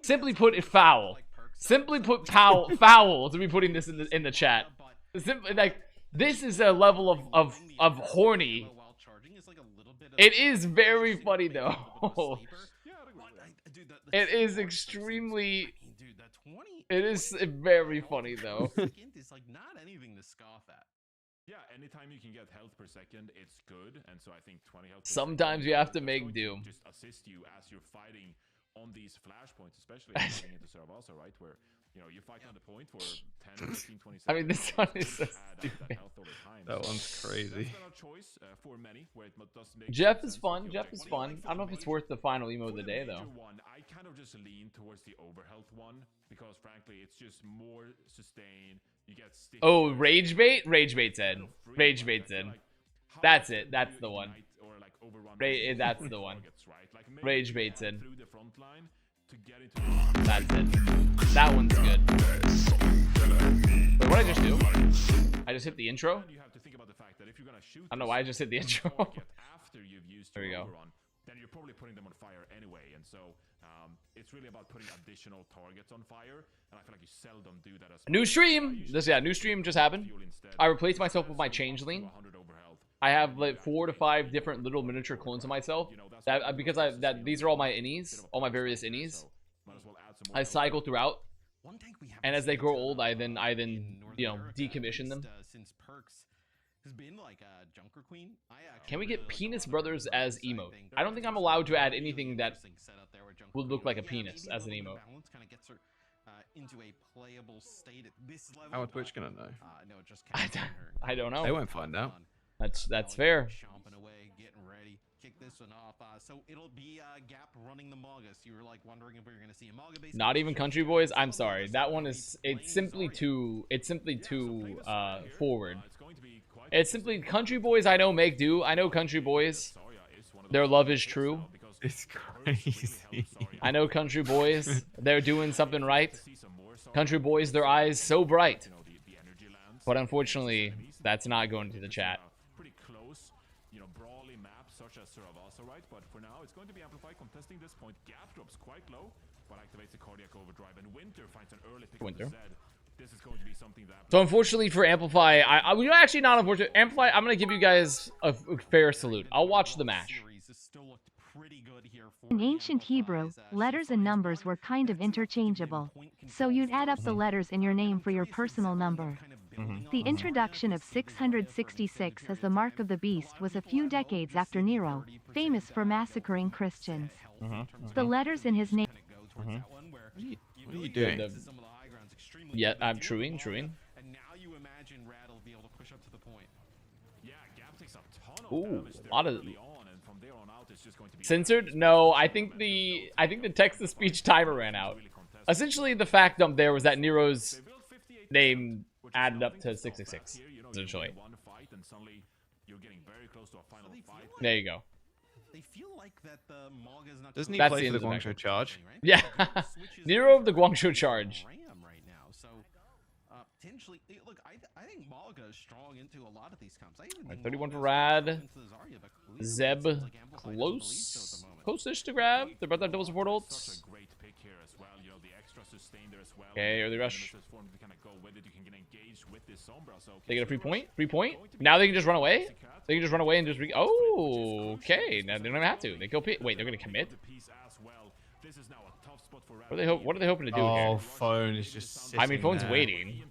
it foul. Simply put, foul to be putting this in the chat. Simply, like, this is a level of horny. It is very funny though. It is extremely. It is very funny though. It's like not anything to scoff at. Yeah, anytime you can get health per second, it's good. And so I think 20 health. Sometimes you have to make do. Just assist you as you're fighting on these flashpoints, especially getting into serve also, right? Where you fight on the point for 10, 15, 20 seconds. I mean, this one is so add up that health over time. That So one's crazy. that's been a choice for many, where it does make Jeff is sense fun. with the Jeff is objective. fun. I don't know if it's worth the final emo of the day though. Major one, I kind of just lean towards the overhealth one because frankly, it's just more sustained. You get sticky. Oh, Rage Bait? Rage Bait's in. Rage Bait's in. That's it. That's the one. That's the one. Rage Bait's in. That's it. That one's good. Wait, what did I just do? I just hit the intro? I don't know why I just hit the intro. There we go. Then you're probably putting them on fire anyway, and so it's really about putting additional targets on fire, and I feel like you seldom do that as New stream! New stream just happened. I replaced myself with my Changeling. I have like 4 to 5 different little miniature clones of myself. Because these are all my innies, all my various innies. I cycle throughout, and as they grow old, I then decommission them. Since Perks has been like a Junker Queen. Can we get Penis Brothers as emote? I don't think I'm allowed to add anything that would look like a penis as an emote. Kind of gets her into a playable state at this level. How would Twitch gonna know? No, it just I don't know. They won't find out. That's fair. Chomping away, getting ready. Kick this one off. So it'll be Gap running the Magus. You were like wondering if we were gonna see a Maga base. Not even Country Boys. I'm sorry. That one is. It's simply too forward. It's simply Country Boys. I know make do. I know Country Boys. Their love is true. It's crazy. I know Country Boys. They're doing something right. Country Boys, their eyes so bright. But unfortunately, that's not going to the chat. Pretty close, brawly maps such as Saravasa, right? But for now, it's going to be Amplify contesting this point. Gap drops quite low, but activates the cardiac overdrive, and Winter finds an early pick of the Zed. This is going to be something that. So unfortunately for Amplify, actually not unfortunate. Amplify, I'm gonna give you guys a fair salute. I'll watch the match. In ancient Hebrew, letters and numbers were kind of interchangeable. So you'd add up the letters in your name for your personal number. The introduction of 666 as the mark of the beast was a few decades after Nero, famous for massacring Christians. The letters in his name. What are you doing? Yeah, I'm truing. And now you imagine Rad will be able to push up to the point. Yeah, Gap takes a ton of Ooh, damage there a lot of early on, and from there on out, it's just going to be censored. No, I think the text to speech timer ran out. essentially the fact dump there was that Nero's name added up to 666. Essentially. There you go. They feel like that the Mog is not Doesn't he That's play the for the end of the Guangzhou Charge? Yeah. Nero of the Guangzhou Charge. Right now, so potentially, look, I think Malga is strong into a lot of these comps. I even think 31 for Malga's Rad. into the Zarya, but clearly Zeb, it seems like Amplify doesn't believe so at the moment. close-ish to grab. They're about to have double support ults. Okay, early rush. They get a free point? Free point? Now they can just run away? They can just run away and just oh, okay. Now they don't even have to. They go wait, they're gonna commit? What are they hoping to do here? Oh, phone is just sitting I mean, phone's there. waiting.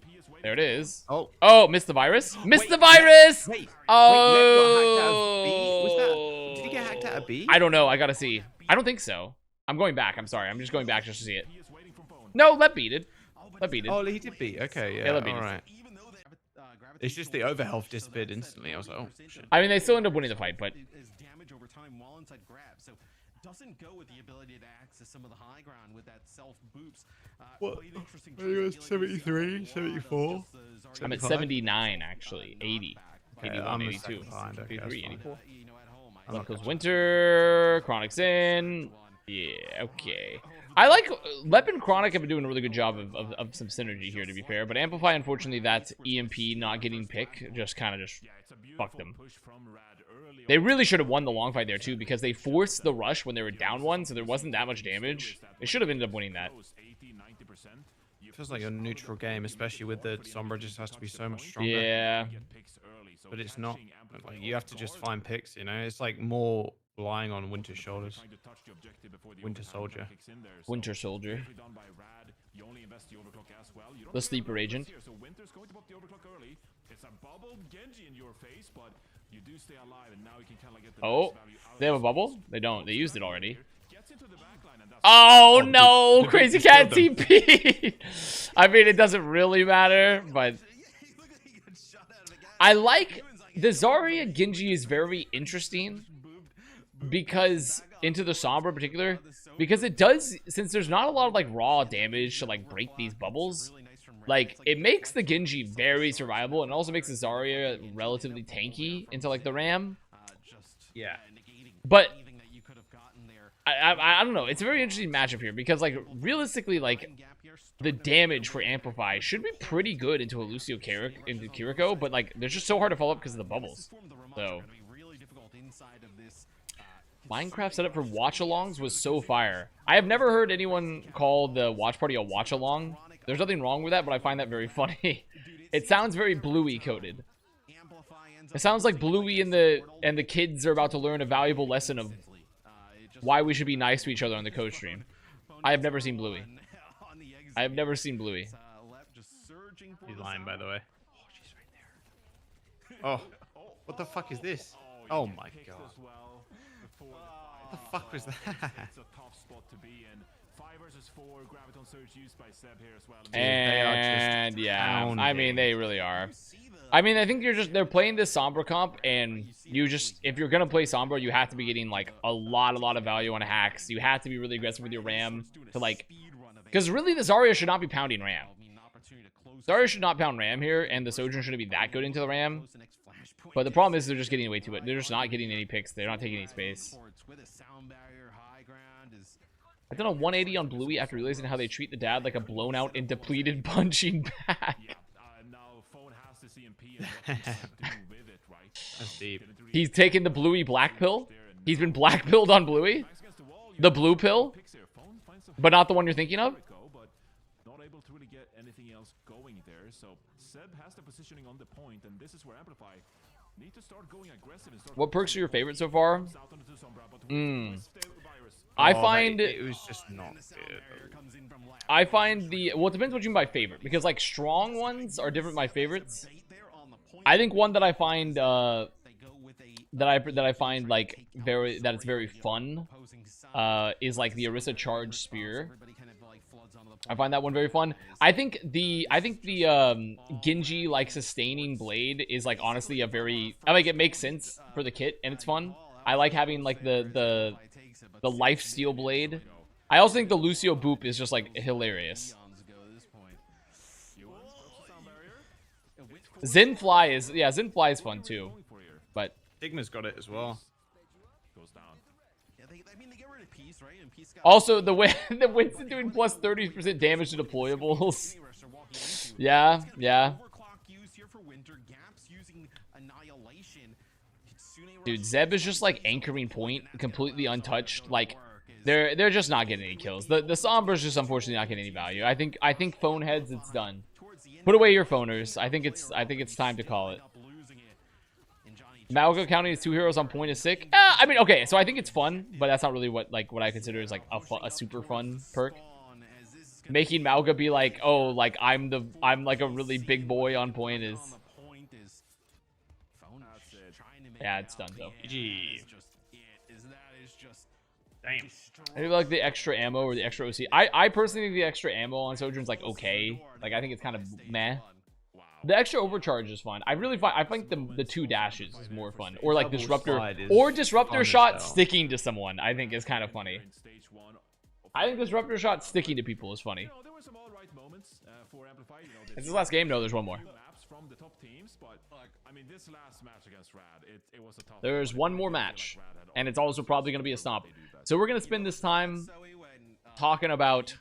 There it is. Oh. Oh, missed the virus. Missed the virus. Wait, Oh. did he get hacked out of B? I don't know. I gotta see. I don't think so. I'm going back. I'm sorry. I'm just going back just to see it. No, let beat it. Let beat it. Oh, he did beat. Okay, yeah. let beat it. All right. It's just the overhealth disappeared instantly. I was like, oh shit. I mean, they still end up winning the fight, but is damage over time while inside grab, so doesn't go with the ability to access some of the high ground with that self boops. What? Quite interesting Are you at choice. 73, 74? I'm at 79 actually. 80. 81, I'm a 82, second behind, okay, 83, that's 84. You know, at home, I Left think goes Winter. Chronic's in. Yeah, okay. I like Lep and Chronic have been doing a really good job of some synergy here, to be fair. But Amplify, unfortunately, that EMP not getting pick just kind of just fucked them. They really should have won the long fight there, too, because they forced the rush when they were down one, so there wasn't that much damage. They should have ended up winning that. It feels like a neutral game, especially with the Sombra just has to be so much stronger. Yeah. But it's not. Like, you have to just find picks, you know? It's like more relying on Winter's shoulders. Winter Soldier. Winter Soldier. The sleeper agent. Oh, they have a bubble? They don't. They used it already. Oh no! Crazy Cat TP! I mean, it doesn't really matter, but I like the Zarya Genji is very interesting because into the Sombra in particular, because it does, since there's not a lot of like raw damage to like break these bubbles, like it makes the Genji very survivable and also makes the Zarya relatively tanky into like the Ram. Yeah. But I don't know. It's a very interesting matchup here because like realistically, like the damage for Amplify should be pretty good into a Lucio into Kiriko, but like they're just so hard to follow up because of the bubbles. So Minecraft setup for watch-alongs was so fire. I have never heard anyone call the watch party a watch-along. There's nothing wrong with that, but I find that very funny. It sounds very Bluey coded. It sounds like Bluey and the kids are about to learn a valuable lesson of why we should be nice to each other on the code stream. I have never seen Bluey. I have never seen Bluey. He's lying, by the way. Oh, she's right there. Oh, what the fuck is this? Oh my god. What the fuck was that? And yeah, I mean they really are. I mean, I think they're playing this Sombra comp, and you just, if you're gonna play Sombra, you have to be getting like a lot of value on hacks. You have to be really aggressive with your Ram to like, because really the Zarya should not be pounding Ram. Zarya should not pound Ram here, and the Sojourn shouldn't be that good into the Ram. But the problem is they're just getting way too much. They're just not getting any picks. They're not taking any space. I've done a 180 on Bluey after realizing how they treat the dad like a blown out and depleted punching bag. That's deep. He's taken the Bluey black pill. He's been black pilled on Bluey. The blue pill. But not the one you're thinking of. What perks are your favorite so far? I find it was just not good. I find well, it depends what you mean by favorite, because like strong ones are different from my favorites. I think one that I find that I find like it's very fun is like the Orisa Charge Spear. I find that one very fun. I think the Genji like sustaining blade is like honestly a very, I like, it makes sense for the kit and it's fun. I like having like the life steal blade. I also think the Lucio boop is just like hilarious. Zinfly is, yeah, Zinfly is fun too, but Stigma's got it as well. also the way the Winston doing plus 30% damage to deployables. Yeah, yeah. Dude, Zeb is just like anchoring point, completely untouched. Like, they're just not getting any kills. The Sombra's just unfortunately not getting any value. I think phone heads, it's done. Put away your phoners. I think it's time to call it. Malgo counting his 2 heroes on point is sick. I mean, okay, so I think it's fun, but that's not really what I consider is like a super fun perk. Making Malga be like, oh, like I'm like a really big boy on point is. Yeah, it's done though. GG. Damn. Maybe like the extra ammo or the extra OC. I personally think the extra ammo on Sojourn's like okay. Like I think it's kind of meh. The extra overcharge is fun. I think the 2 dashes is more fun. Or like disruptor shot sticking to someone. I think is kind of funny. I think disruptor shot sticking to people is funny. Is this last game? No, there's one more. There's one more match, and it's also probably going to be a stomp. So we're going to spend this time talking about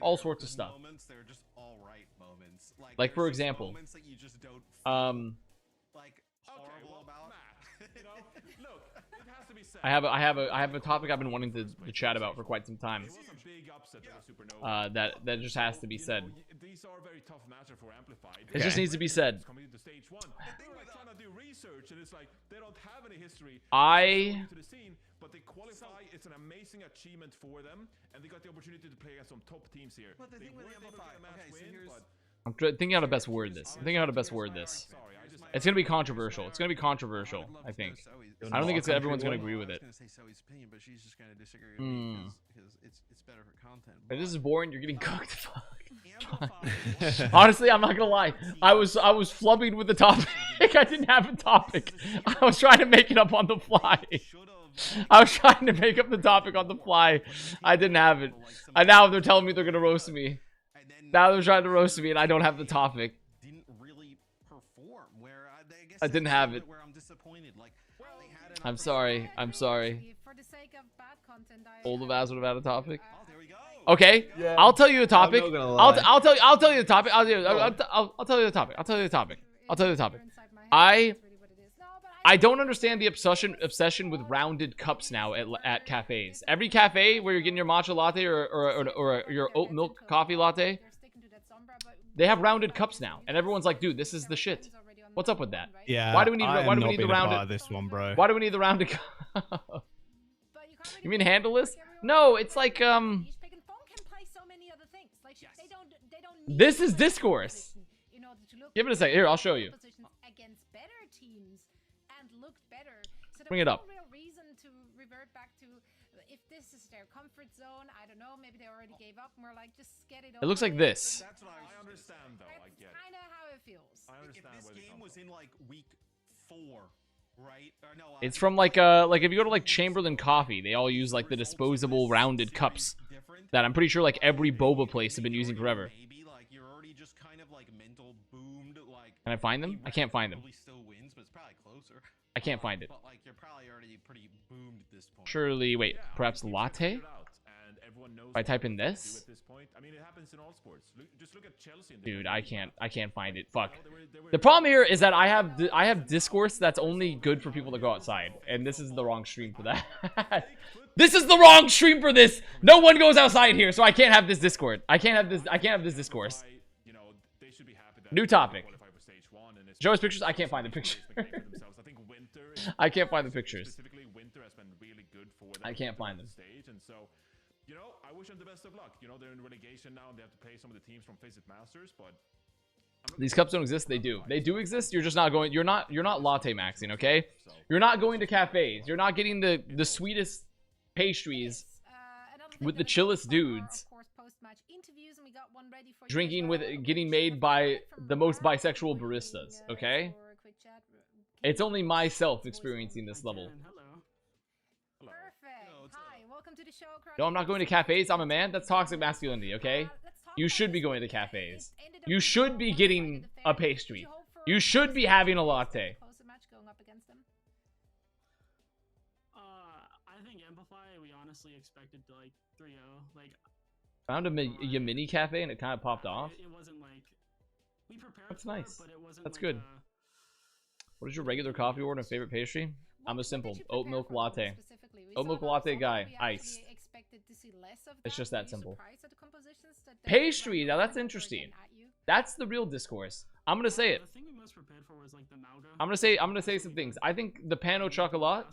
all sorts of stuff. Like for example, I have a topic I've been wanting to chat about for quite some time. That just has to be said. It just needs to be said. But they qualify. It's an amazing achievement for them, and they got the opportunity to play against some top teams here. But the thing with Amplify, I'm thinking how to best word this. It's gonna be controversial. It's gonna be controversial. I think. I don't think everyone's gonna agree with it. If this is boring, you're getting cooked. Fuck. Honestly, I'm not gonna lie. I was flubbing with the topic. I didn't have a topic. I was trying to make it up on the fly. I was trying to make up the topic on the fly. I didn't have it. And now they're telling me they're gonna roast me. Now they're trying to roast me, and I don't have the topic. I didn't have it. I'm sorry. I'm sorry. Old Avast would have had a topic. Okay, yeah. I'll tell you a topic. I'll tell you the topic. I'll tell you the topic. I'll tell you the topic. I don't understand the obsession with rounded cups now at cafes. Every cafe where you're getting your matcha latte or your oat milk coffee latte, they have rounded cups now, and everyone's like, "Dude, this is the shit." What's up with that? Yeah. Why do we need the rounded? This one, bro. Why do we need the rounded cup? You mean handleless? No, it's like This is discourse. Give it a second. Here, I'll show you. Bring it up. It looks like this. That's what I understand, though. I get it. Kind of how it feels. I understand if this game was in like week 4, right? Or no, it's from like if you go to like Chamberlain Coffee, they all use like the disposable rounded cups that I'm pretty sure like every boba place have been using forever. Can I find them? I can't find them. I can't find it. Surely, wait, perhaps latte? If I type in this? Dude, I can't find it. Fuck. The problem here is that I have discourse that's only good for people that go outside, and this is the wrong stream for that. This is the wrong stream for this. No one goes outside here, so I can't have this Discord. I can't have this discourse. New topic. Show us pictures. I can't find the picture. I can't find the pictures. I can't find them. You know, I wish them the best of luck. You know, they're in relegation now and they have to play some of the teams from Face It Masters, but these cups don't exist. They do. They do exist. You're just not going. You're not latte maxing, okay? You're not going to cafes. You're not getting the sweetest pastries with the chillest dudes. Drinking with getting made by the most bisexual baristas, okay? It's only myself experiencing this level. No, I'm not going to cafes. I'm a man. That's toxic masculinity, okay? You should be going to cafes. You should be getting a pastry. You should be having a latte. I think Amplify, we honestly expected to like 3-0. Like, found a mini cafe and it kind of popped off. It wasn't like we prepared. That's nice. But it wasn't That's like good. What is your regular coffee order and favorite pastry? I'm a simple oat milk latte. Oat milk latte guy, iced. It's just that simple. Pastry, now that's interesting. That's the real discourse. I'm gonna say it. The thing we most prepared for was like the Malga. I'm gonna say some things. I think the pan au chocolat,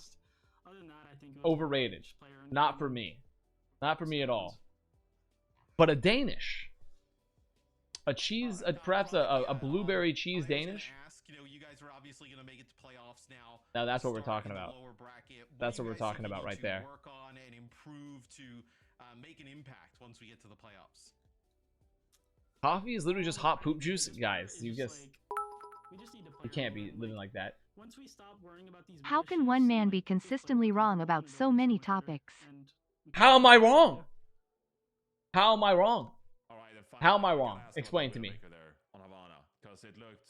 Other than that, I think it was overrated. Not for me. Not for me at all. But a Danish, a cheese, perhaps a blueberry cheese Danish. You guys are obviously going to make it to playoffs now. Now that's what we're talking about. That's what we're talking about right there. Work on and improve to make an impact once we get to the playoffs. Coffee is literally just hot poop juice, guys. You just we just need to play you can't be along, living like that. Once we stop worrying about these How can one man be consistently wrong about so many topics? How am I wrong? How am I wrong? How am I wrong? Explain to me. It looked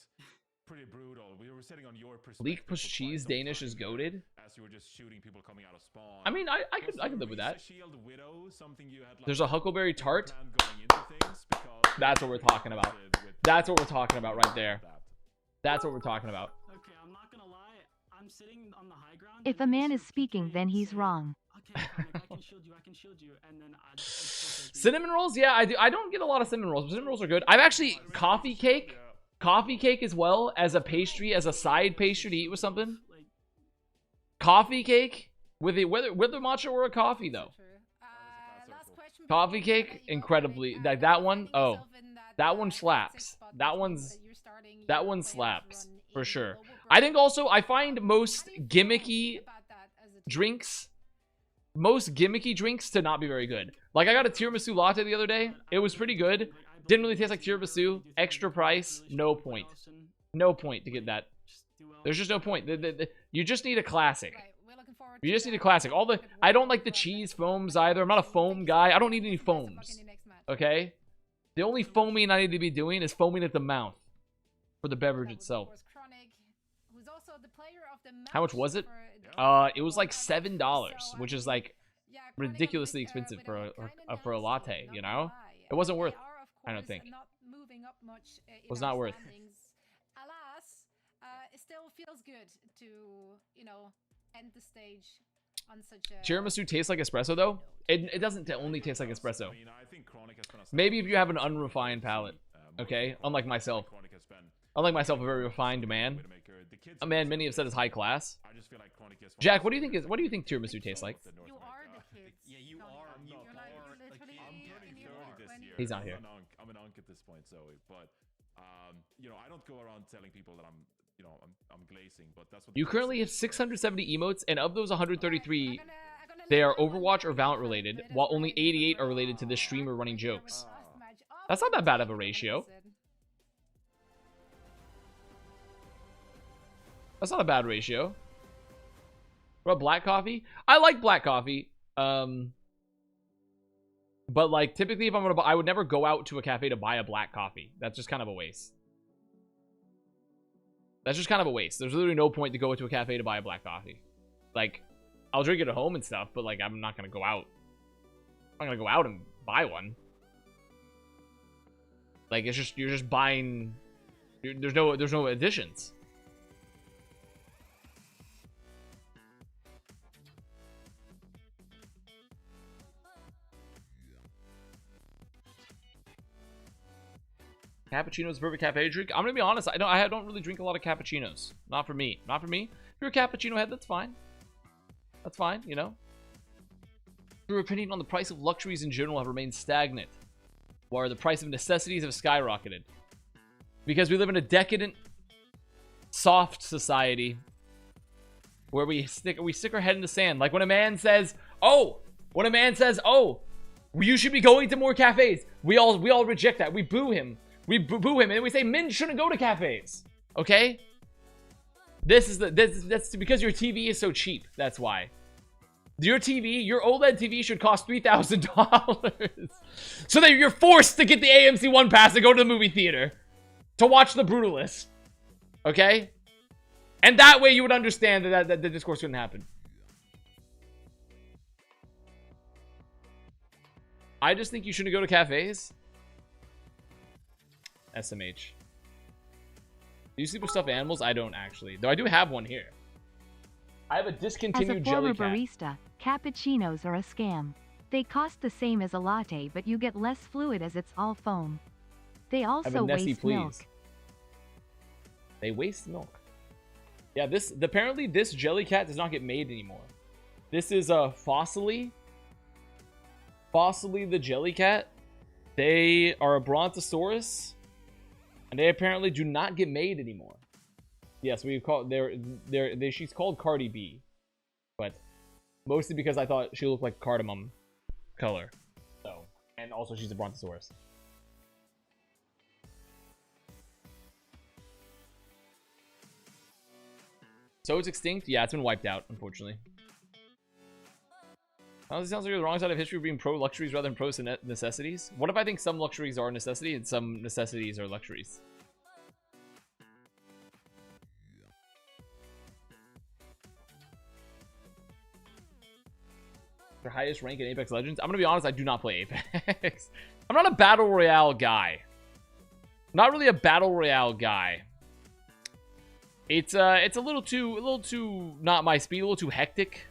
pretty brutal. We were sitting on your Leak push cheese Danish is goated. As you were just shooting people coming out of spawn. I mean, I could live with that. Widow, you had, like, There's a huckleberry tart. That's what we're talking about. That's what we're talking about right there. That's what we're talking about. Okay, I'm not gonna lie. I'm sitting on the high ground. If a man is speaking, then he's wrong. Okay, I can shield you. I can shield you, and then Cinnamon rolls? Yeah, I do. I don't get a lot of cinnamon rolls. Cinnamon rolls are good. I've actually coffee cake as well as a pastry, as a side pastry to eat with something. Coffee cake with a whether matcha or a coffee though. Coffee cake, incredibly like that one. Oh, that one slaps. That one slaps for sure. I think also I find most gimmicky drinks to not be very good. Like I got a tiramisu latte the other day. It was pretty good. Didn't really taste like tiramisu. Extra price. No point. No point to get that. There's just no point. You just need a classic. You just need a classic. I don't like the cheese foams either. I'm not a foam guy. I don't need any foams. Okay? The only foaming I need to be doing is foaming at the mouth for the beverage itself. How much was it? It was like $7, which is like ridiculously expensive for a latte, you know? It wasn't worth, I don't think. It was not worth. Alas, it still feels good to, you know, end the stage on such a... Tiramisu tastes like espresso though? It doesn't only taste like espresso. Maybe if you have an unrefined palate, okay? Unlike myself. Unlike myself, a very refined man. A man many have said is high class. Jack, what do you think tiramisu tastes like? You are the kids. Yeah, you are. He's not here. I'm an unk at this point, Zoe. But you know, I don't go around telling people that I'm glazing. But that's what you currently have 670 emotes, and of those 133, they are Overwatch or Valorant related, while only 88 are related to this streamer running jokes. That's not that bad of a ratio. That's not a bad ratio. What about black coffee? I like black coffee. But like typically if I'm gonna buy, I would never go out to a cafe to buy a black coffee. That's just kind of a waste. That's just kind of a waste. There's literally no point to go to a cafe to buy a black coffee. Like, I'll drink it at home and stuff, but like I'm not gonna go out. I'm not gonna go out and buy one. Like it's just you're just buying. There's no additions. Cappuccino's perfect cafe drink. I'm gonna be honest. I don't really drink a lot of cappuccinos. Not for me. Not for me. If you're a cappuccino head, that's fine. That's fine. You know. Your opinion on the price of luxuries in general have remained stagnant, while the price of necessities have skyrocketed. Because we live in a decadent, soft society where we stick our head in the sand. Like when a man says, "Oh," you should be going to more cafes. We all reject that. We boo him. We boo him, and we say men shouldn't go to cafes. Okay? That's because your TV is so cheap. That's why. Your TV, your OLED TV should cost $3,000. So that you're forced to get the AMC One Pass and go to the movie theater to watch The Brutalist. Okay? And that way you would understand that the discourse couldn't happen. I just think you shouldn't go to cafes. SMH. Do you sleep with stuffed animals? I don't actually. Though I do have one here. I have a discontinued jelly cat. As a former barista, cappuccinos are a scam. They cost the same as a latte, but you get less fluid as it's all foam. They also waste milk. They waste milk. Yeah, apparently this jelly cat does not get made anymore. This is Fossily. Fossily the jelly cat. They are a brontosaurus, and they apparently do not get made anymore. Yes, we've called she's called Cardi B, but mostly because I thought she looked like cardamom color. So, and also she's a brontosaurus. So it's extinct? Yeah, it's been wiped out, unfortunately. Honestly, sounds like you're the wrong side of history being pro-luxuries rather than pro-necessities. What if I think some luxuries are a necessity and some necessities are luxuries? Their highest rank in Apex Legends? I'm gonna be honest, I do not play Apex. I'm not a Battle Royale guy. Not really a Battle Royale guy. It's a little too not my speed, a little too hectic.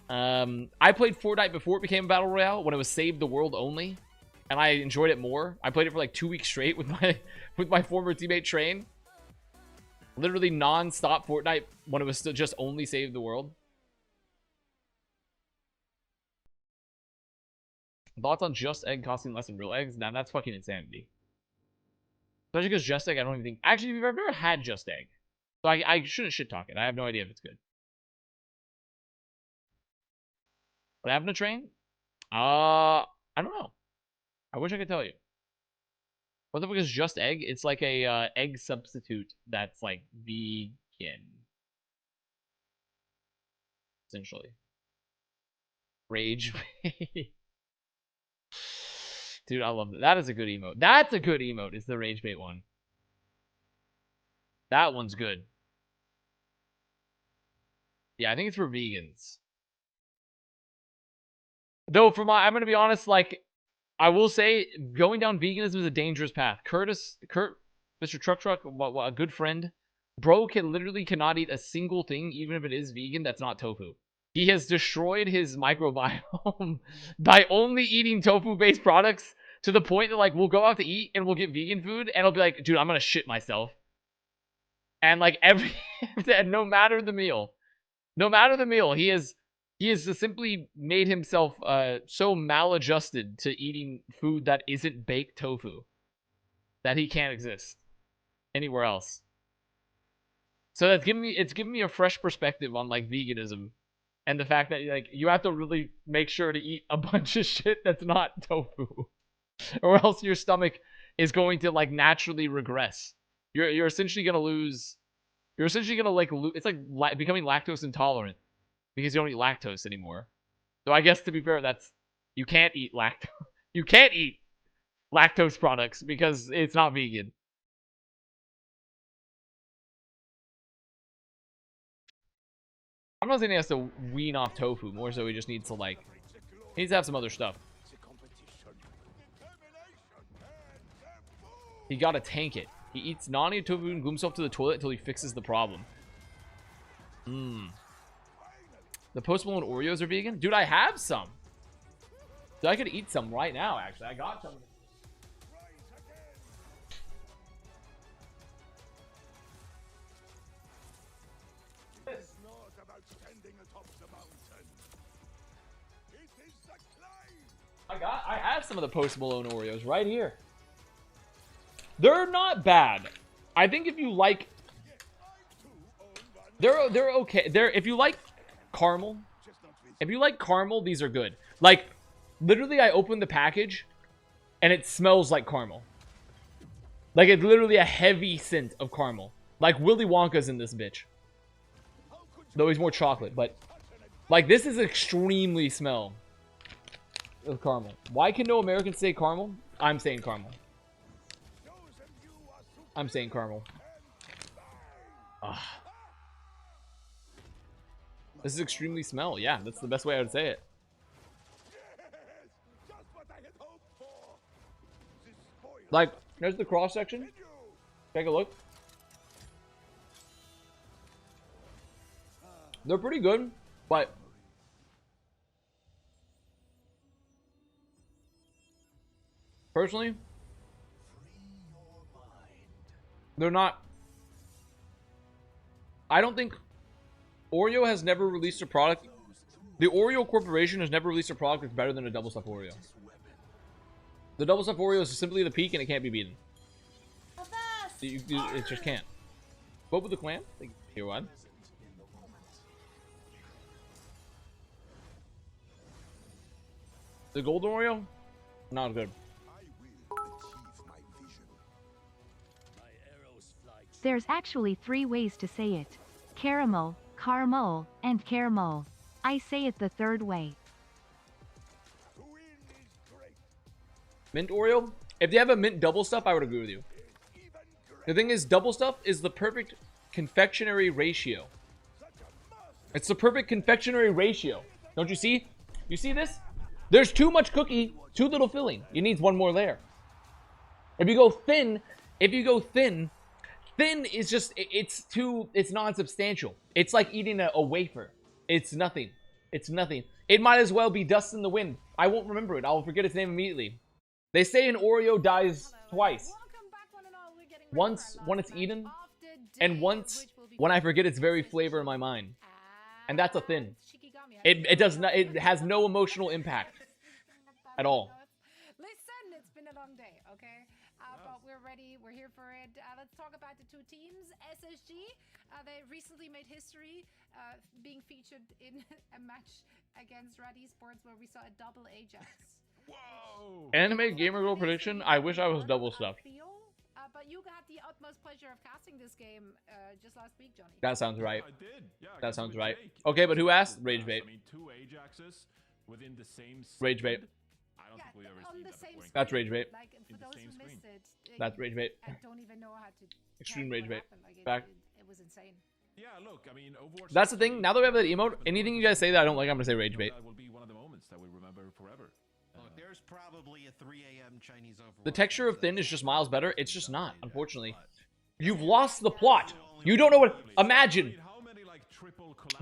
I played Fortnite before it became a Battle Royale, when it was Save the World only, and I enjoyed it more. I played it for like 2 weeks straight with my former teammate Train. Literally non-stop Fortnite when it was still just only Save the World. Thoughts on Just Egg costing less than real eggs? Now that's fucking insanity. Especially because Just Egg, I don't even think... Actually, I've never had Just Egg. So I shouldn't shit talk it. I have no idea if it's good. What happened to Train? I don't know. I wish I could tell you. What the fuck is Just Egg? It's like a egg substitute that's like vegan. Essentially. Rage. Dude, I love that. That is a good emote. That's a good emote. Is the Rage Bait one. That one's good. Yeah, I think it's for vegans. Though, I'm gonna be honest, like, I will say, going down veganism is a dangerous path. Kurt, Mr. Truck, a good friend, bro literally cannot eat a single thing, even if it is vegan, that's not tofu. He has destroyed his microbiome by only eating tofu-based products to the point that, like, we'll go out to eat and we'll get vegan food, and he'll be like, dude, I'm gonna shit myself. And, like, no matter the meal, he has simply made himself so maladjusted to eating food that isn't baked tofu that he can't exist anywhere else. So it's giving me a fresh perspective on, like, veganism and the fact that, like, you have to really make sure to eat a bunch of shit that's not tofu, or else your stomach is going to, like, naturally regress. You're essentially gonna lose. You're essentially gonna, like, it's like becoming lactose intolerant. Because you don't eat lactose anymore. So I guess, to be fair, you can't eat lactose. You can't eat lactose products because it's not vegan. I'm not saying he has to wean off tofu. More so he just needs to, like... He needs to have some other stuff. He gotta tank it. He eats nani tofu and glooms himself to the toilet until he fixes the problem. The Post Malone Oreos are vegan? Dude, I have some. Dude, I could eat some right now, actually. I got some. I have some of the Post Malone Oreos right here. They're not bad. I think if you like... They're okay. If you like caramel, these are good. Like, literally, I opened the package and it smells like caramel. Like, it's literally a heavy scent of caramel. Like Willy Wonka's in this bitch, though he's more chocolate. But Like, this is extremely smell of caramel. Why can no Americans say caramel? I'm saying caramel. I'm saying caramel. Ugh. This is extremely smell. Yeah, that's the best way I would say it. Like, there's the cross section. Take a look. They're pretty good, but personally, they're not. I don't think Oreo has never released a product. The Oreo Corporation has never released a product that's better than a double stuffed Oreo. The double stuffed Oreo is simply the peak, and it can't be beaten. It just can't. Vote with the clan. Here one. The golden Oreo, not good. There's actually 3 ways to say it. Caramel, caramel, and caramel. I say it the 3rd way. Mint Oreo? If you have a mint double stuff, I would agree with you. The thing is, double stuff is the perfect confectionery ratio. It's the perfect confectionery ratio. Don't you see? You see this? There's too much cookie, too little filling. It needs one more layer. If you go thin, thin is just, it's non-substantial. It's like eating a wafer. It's nothing. It's nothing. It might as well be dust in the wind. I won't remember it. I'll forget its name immediately. They say an Oreo dies twice. Once when it's eaten, and once when I forget its very flavor in my mind. And that's a thin. It does not. It has no emotional impact at all. Listen, it's been a long day, okay? But we're ready. We're here for it. Let's talk about the 2 teams. SSG, they recently made history, being featured in a match against Red Esports where we saw a double Ajax. Whoa! Anime Gamer Girl prediction. I wish I was double stuffed. But you got the utmost pleasure of casting this game just last week, Johnny. That sounds right. I did. Yeah, That sounds right. Okay, but who asked? Rage bait. I mean, 2 Ajaxes within the same Rage bait. I don't think we ever on seen the that same before. That's rage bait. Like, for In the those same who missed it, That's rage bait. I don't even know how to Extreme tell rage what bait. happened. Like, Back. it was insane. Yeah, look, I mean, Overwatch. That's the thing. Now that we have that emote, anything you guys say that I don't like, I'm gonna say rage bait. That will be one of the moments that we remember forever. Look, there's probably a 3 a.m. Chinese Overwatch. The texture of thin is just miles better. It's just not, unfortunately. You've lost the plot. You don't know what. Imagine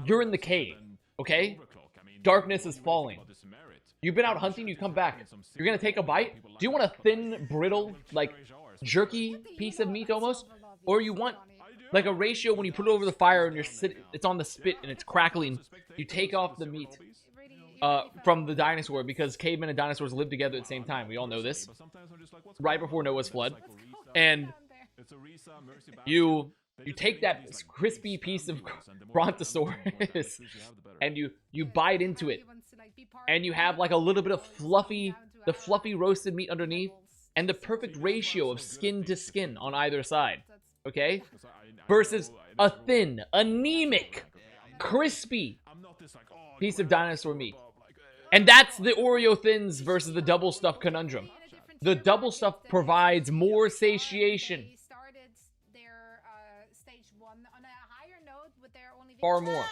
you're in the cave, okay? Darkness is falling. You've been out hunting, you come back. You're gonna take a bite? Do you want a thin, brittle, like jerky piece of meat almost? Or you want like a ratio when you put it over the fire and it's on the spit and it's crackling. You take off the meat from the dinosaur because cavemen and dinosaurs lived together at the same time. We all know this. Right before Noah's flood. And you take that crispy piece of brontosaurus and you bite into it, and you have like a little bit of fluffy roasted meat underneath, and the perfect ratio of skin to skin on either side, okay? Versus a thin, anemic, crispy piece of dinosaur meat. And that's the Oreo thins versus the double stuff conundrum. The double stuff provides more satiation. Far more.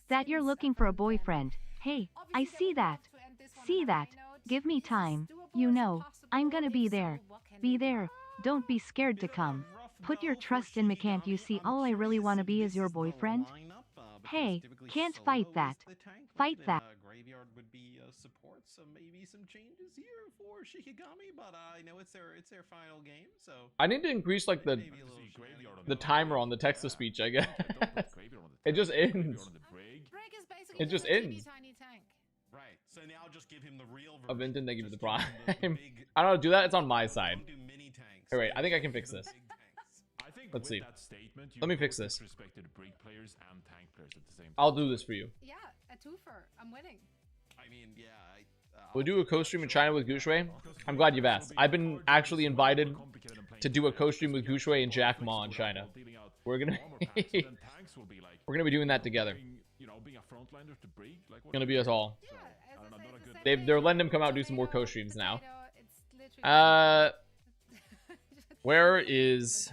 That you're looking for a boyfriend. Hey, I see that. See that. Give me time. You know, I'm gonna be there. Be there. Don't be scared to come. Put your trust in me, can't you see all I really want to be is your boyfriend? Hey, can't fight that. Fight that. Graveyard would be support, so maybe some changes here for Shikigami, but I know it's their final game, so I need to increase like the timer on the text to speech, I guess. It just ends. It just ends. right. So now just give him the real Of version. Vinton, they give you the Just prime. give him the big- I don't know, do that, it's on my side. Don't do mini tanks. Alright, I think I can fix this. Big tanks. I think Let's with see. that statement, you Let me both fix this. disrespected break players and tank players at the same time. I'll do this for you. Yeah, a twofer. I'm winning. I mean, yeah. We'll do a co-stream in China with Gushue. I'm glad you've asked. I've been actually invited to do a co-stream with Gushue and Jack Ma in China. We're gonna armor packs, but then tanks will be like we're gonna be doing that together. Being a frontliner to Brig, like It's gonna be us all. Yeah, I don't know, not a good. They're letting them come out and do some more co-streams now. It's literally Where is?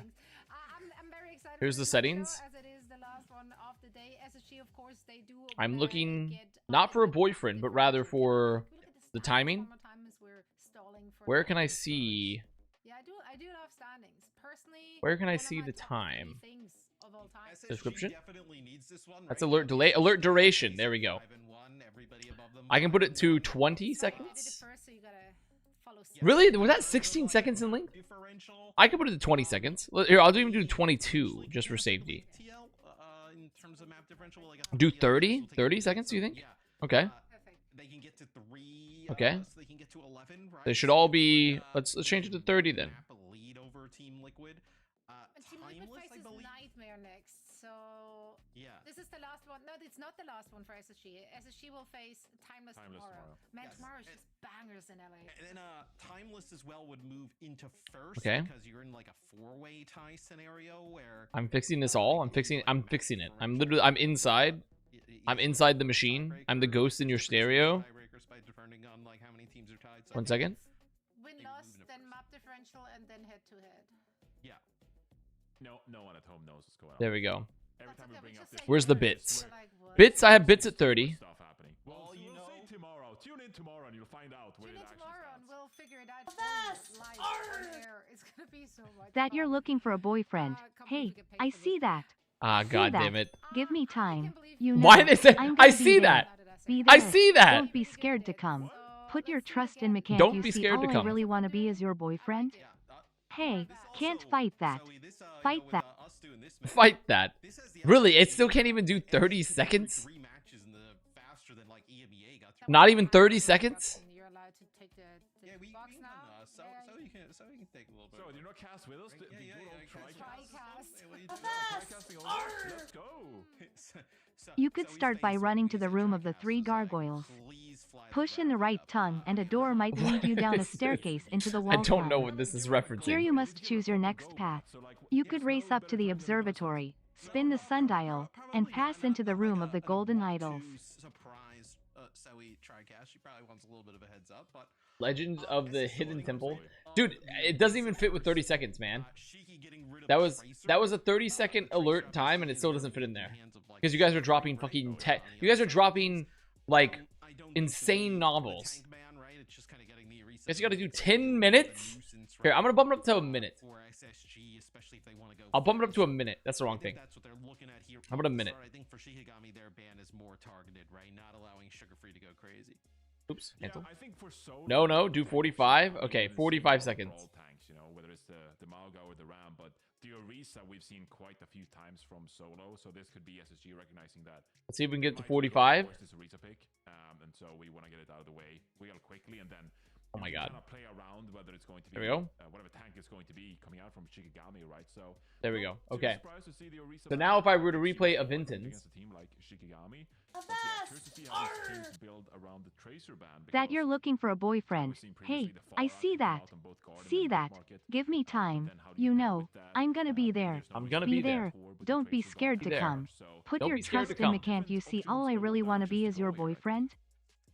I'm very excited Here's for the this settings. show, as it is the last one of the day. SSG, of course, they do, I'm looking get not for a updated boyfriend, but rather for Can we look at the stats timing. one more time as we're stalling for Where can I time? see? Yeah, I do love standings. Personally, Where can I one of see my the top time? 3 things of all time. Description? Definitely needs this one, That's right? alert delay, alert duration. There we go. 5 and 1, everybody above them I can put it to 20 Sorry, I did it seconds. first, so you gotta follow suit. Really? Was that 16 seconds in length? differential. I can put it to 20 seconds. Here, I'll even do 22 just for safety. TL, in terms of map differential, like Do 30? 30 seconds, do you think? Yeah. Okay. Perfect. They can get to 3. Okay. So they can get to 11, right? They should all So, be. like, Let's change it to 30 then. map a lead over Team Liquid. And Team Liquid Timeless, I faces believe. Nightmare next, so Yeah. this is the last one. No, it's not the last one for SSG. SSG will face Timeless tomorrow. Man, Yes. tomorrow's just bangers in LA. And then Timeless as well would move into first Okay. because you're in like a 4-way tie scenario where I'm fixing this all. I'm fixing it. I'm literally. I'm inside. I'm inside the machine. I'm the ghost in your stereo. Tiebreakers by depending on like how many teams are tied. So One second. Win loss, then map differential, and then head to head. yeah. No one at home knows what's going on. There we go. Every time we bring up this Where's the numbers. bits? We're like, what? Bits. I have bits at 30. stuff happening. Well, All you we'll know- see tomorrow. Tune in tomorrow and you'll find out where Tune it in actually tomorrow and stands. we'll figure it out. Live on air. It's gonna be so much That you're fun. looking for a boyfriend. Can't believe Hey, we get paid I for see this. that. Ah, See god that. damn it. Give me I time. can't believe You you know. Why they say? I'm I gonna be see there. that. Be I there. see that. Don't be scared to come. So, Put your let's do it trust in again. McCann. Don't You be see, scared to all I come. really want to be is your boyfriend. Yeah. Hey, This can't also- fight that. Zoe, this, Fight with, that. us doing this match, Fight that. this has the Really? It opportunity still to can't even do end 30 2 to seconds? 3 matches in the faster than like EMEA got through. Not even 30 seconds? You're allowed to take the Yeah, we box can, now. so you can take a little bit. So, do you not cast with us? Yeah, The good yeah, old yeah, TriCast? Hey, what are you doing? TriCasting over. Let's go. You could start by running to the room of the 3 gargoyles. Push in the right tongue and a door might lead you down a staircase into the wall I don't know tower. what this is Here referencing. you must choose your next path. You could race up to the observatory, spin the sundial, and pass into the room of the golden idols. Surprise, Zoe TriCast. She probably wants a little bit of a heads up, but Legends of the Hidden Temple. Dude, it doesn't even fit with 30 seconds, man. Shiki getting rid of That was Tracer. a 30-second alert time, and it still doesn't fit in there. Because you guys are dropping fucking you guys are dropping like insane novels. Guess you gotta do 10 minutes? Here, I'm gonna bump it up to a minute. I'll bump it up to a minute. That's the wrong thing. That's what they're looking at here. How about a minute? I think for Shikigami, their ban is more targeted, right? Not allowing Sugar Free to go crazy. Oops, Yeah, cancel. I think for solo, No, do 45. Okay, 45 seconds. All tanks, whether it's the Malga or the Ram, but the Orisa we've seen quite a few times from solo, so this could be SSG recognizing that. Let's see if we can get to Might 45. force this Orisa pick, and so we want to get it out of the way real quickly, and then Oh my god. kind of play around whether it's going to be There we go. whatever tank is going to be coming out from Shikigami, right? So There we go. too Okay. surprised to see the Orisa So back. now if I were to replay Against Aventins, a team like Shikigami, but yeah, curious to see how these teams build around the Tracer ban. That because you're looking for a boyfriend. we've seen Hey, previously the I Fallout see come that. out on both Guardian See and that. Market. Give me time. Then how do You pair know, with that? I'm gonna be there. There's no I'm reason gonna to be go there. forward with the Don't be Tracer ban scared to Be there. come. so Put Don't your be scared trust to in come. McCann. You see, all I really want to be is your boyfriend.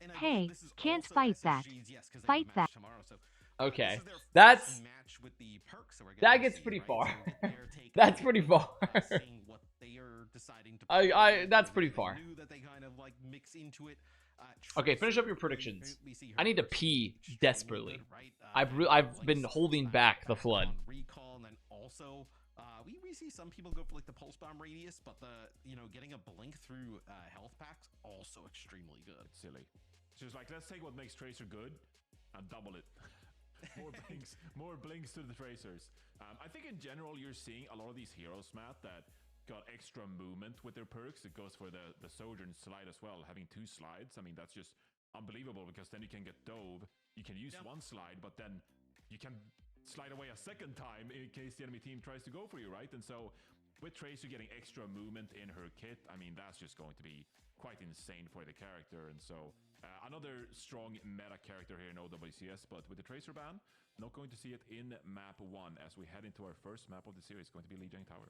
And I Hey, believe this is can't also fight that. SSG's, yes, 'cause they have a Fight match that. tomorrow, so, Okay, this is their first that's- match with the perks that we're that gonna gets see, pretty right? far. So their take That's on pretty it, far. seeing what they are deciding to that's play, pretty they far. knew that they kind of like mix into it. Okay, finish Tracer, up your predictions. we see her I need to pee extremely desperately. good, right? I've been holding back the flood. on recall, and then also we see some people go for like the pulse bomb radius, but the getting a blink through health packs also extremely good. It's silly. So it's like, let's take what makes Tracer good and double it. more blinks to the Tracers. I think in general you're seeing a lot of these heroes, Matt, that got extra movement with their perks. It goes for the Sojourn slide as well, having 2 slides. I mean, that's just unbelievable because then you can get Dove. You can use one slide, but then you can slide away a second time in case the enemy team tries to go for you, right? And so with Tracer getting extra movement in her kit, I mean, that's just going to be quite insane for the character. And so another strong meta character here in OWCS, but with the Tracer ban, not going to see it in map 1 as we head into our first map of the series, going to be Lijiang Tower.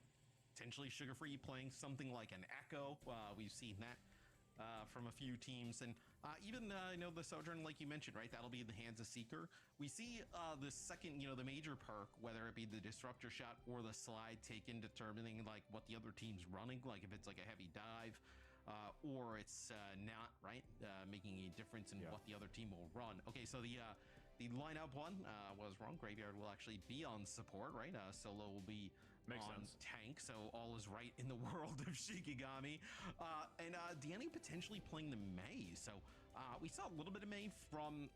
potentially Sugar-Free playing something like an Echo. We've seen that from a few teams, and even you know, the Sojourn, like you mentioned, right? That'll be in the hands of Seeker. We see the second, you know, the major perk, whether it be the Disruptor Shot or the Slide, taken determining like what the other team's running, like if it's like a heavy dive. Or it's not, right? Making a difference in what the other team will run. Okay, so the lineup one was wrong. Graveyard will actually be on support, right? Solo will be on tank, so all is right in the world of Shikigami. And Danny potentially playing the Mei. So we saw a little bit of Mei from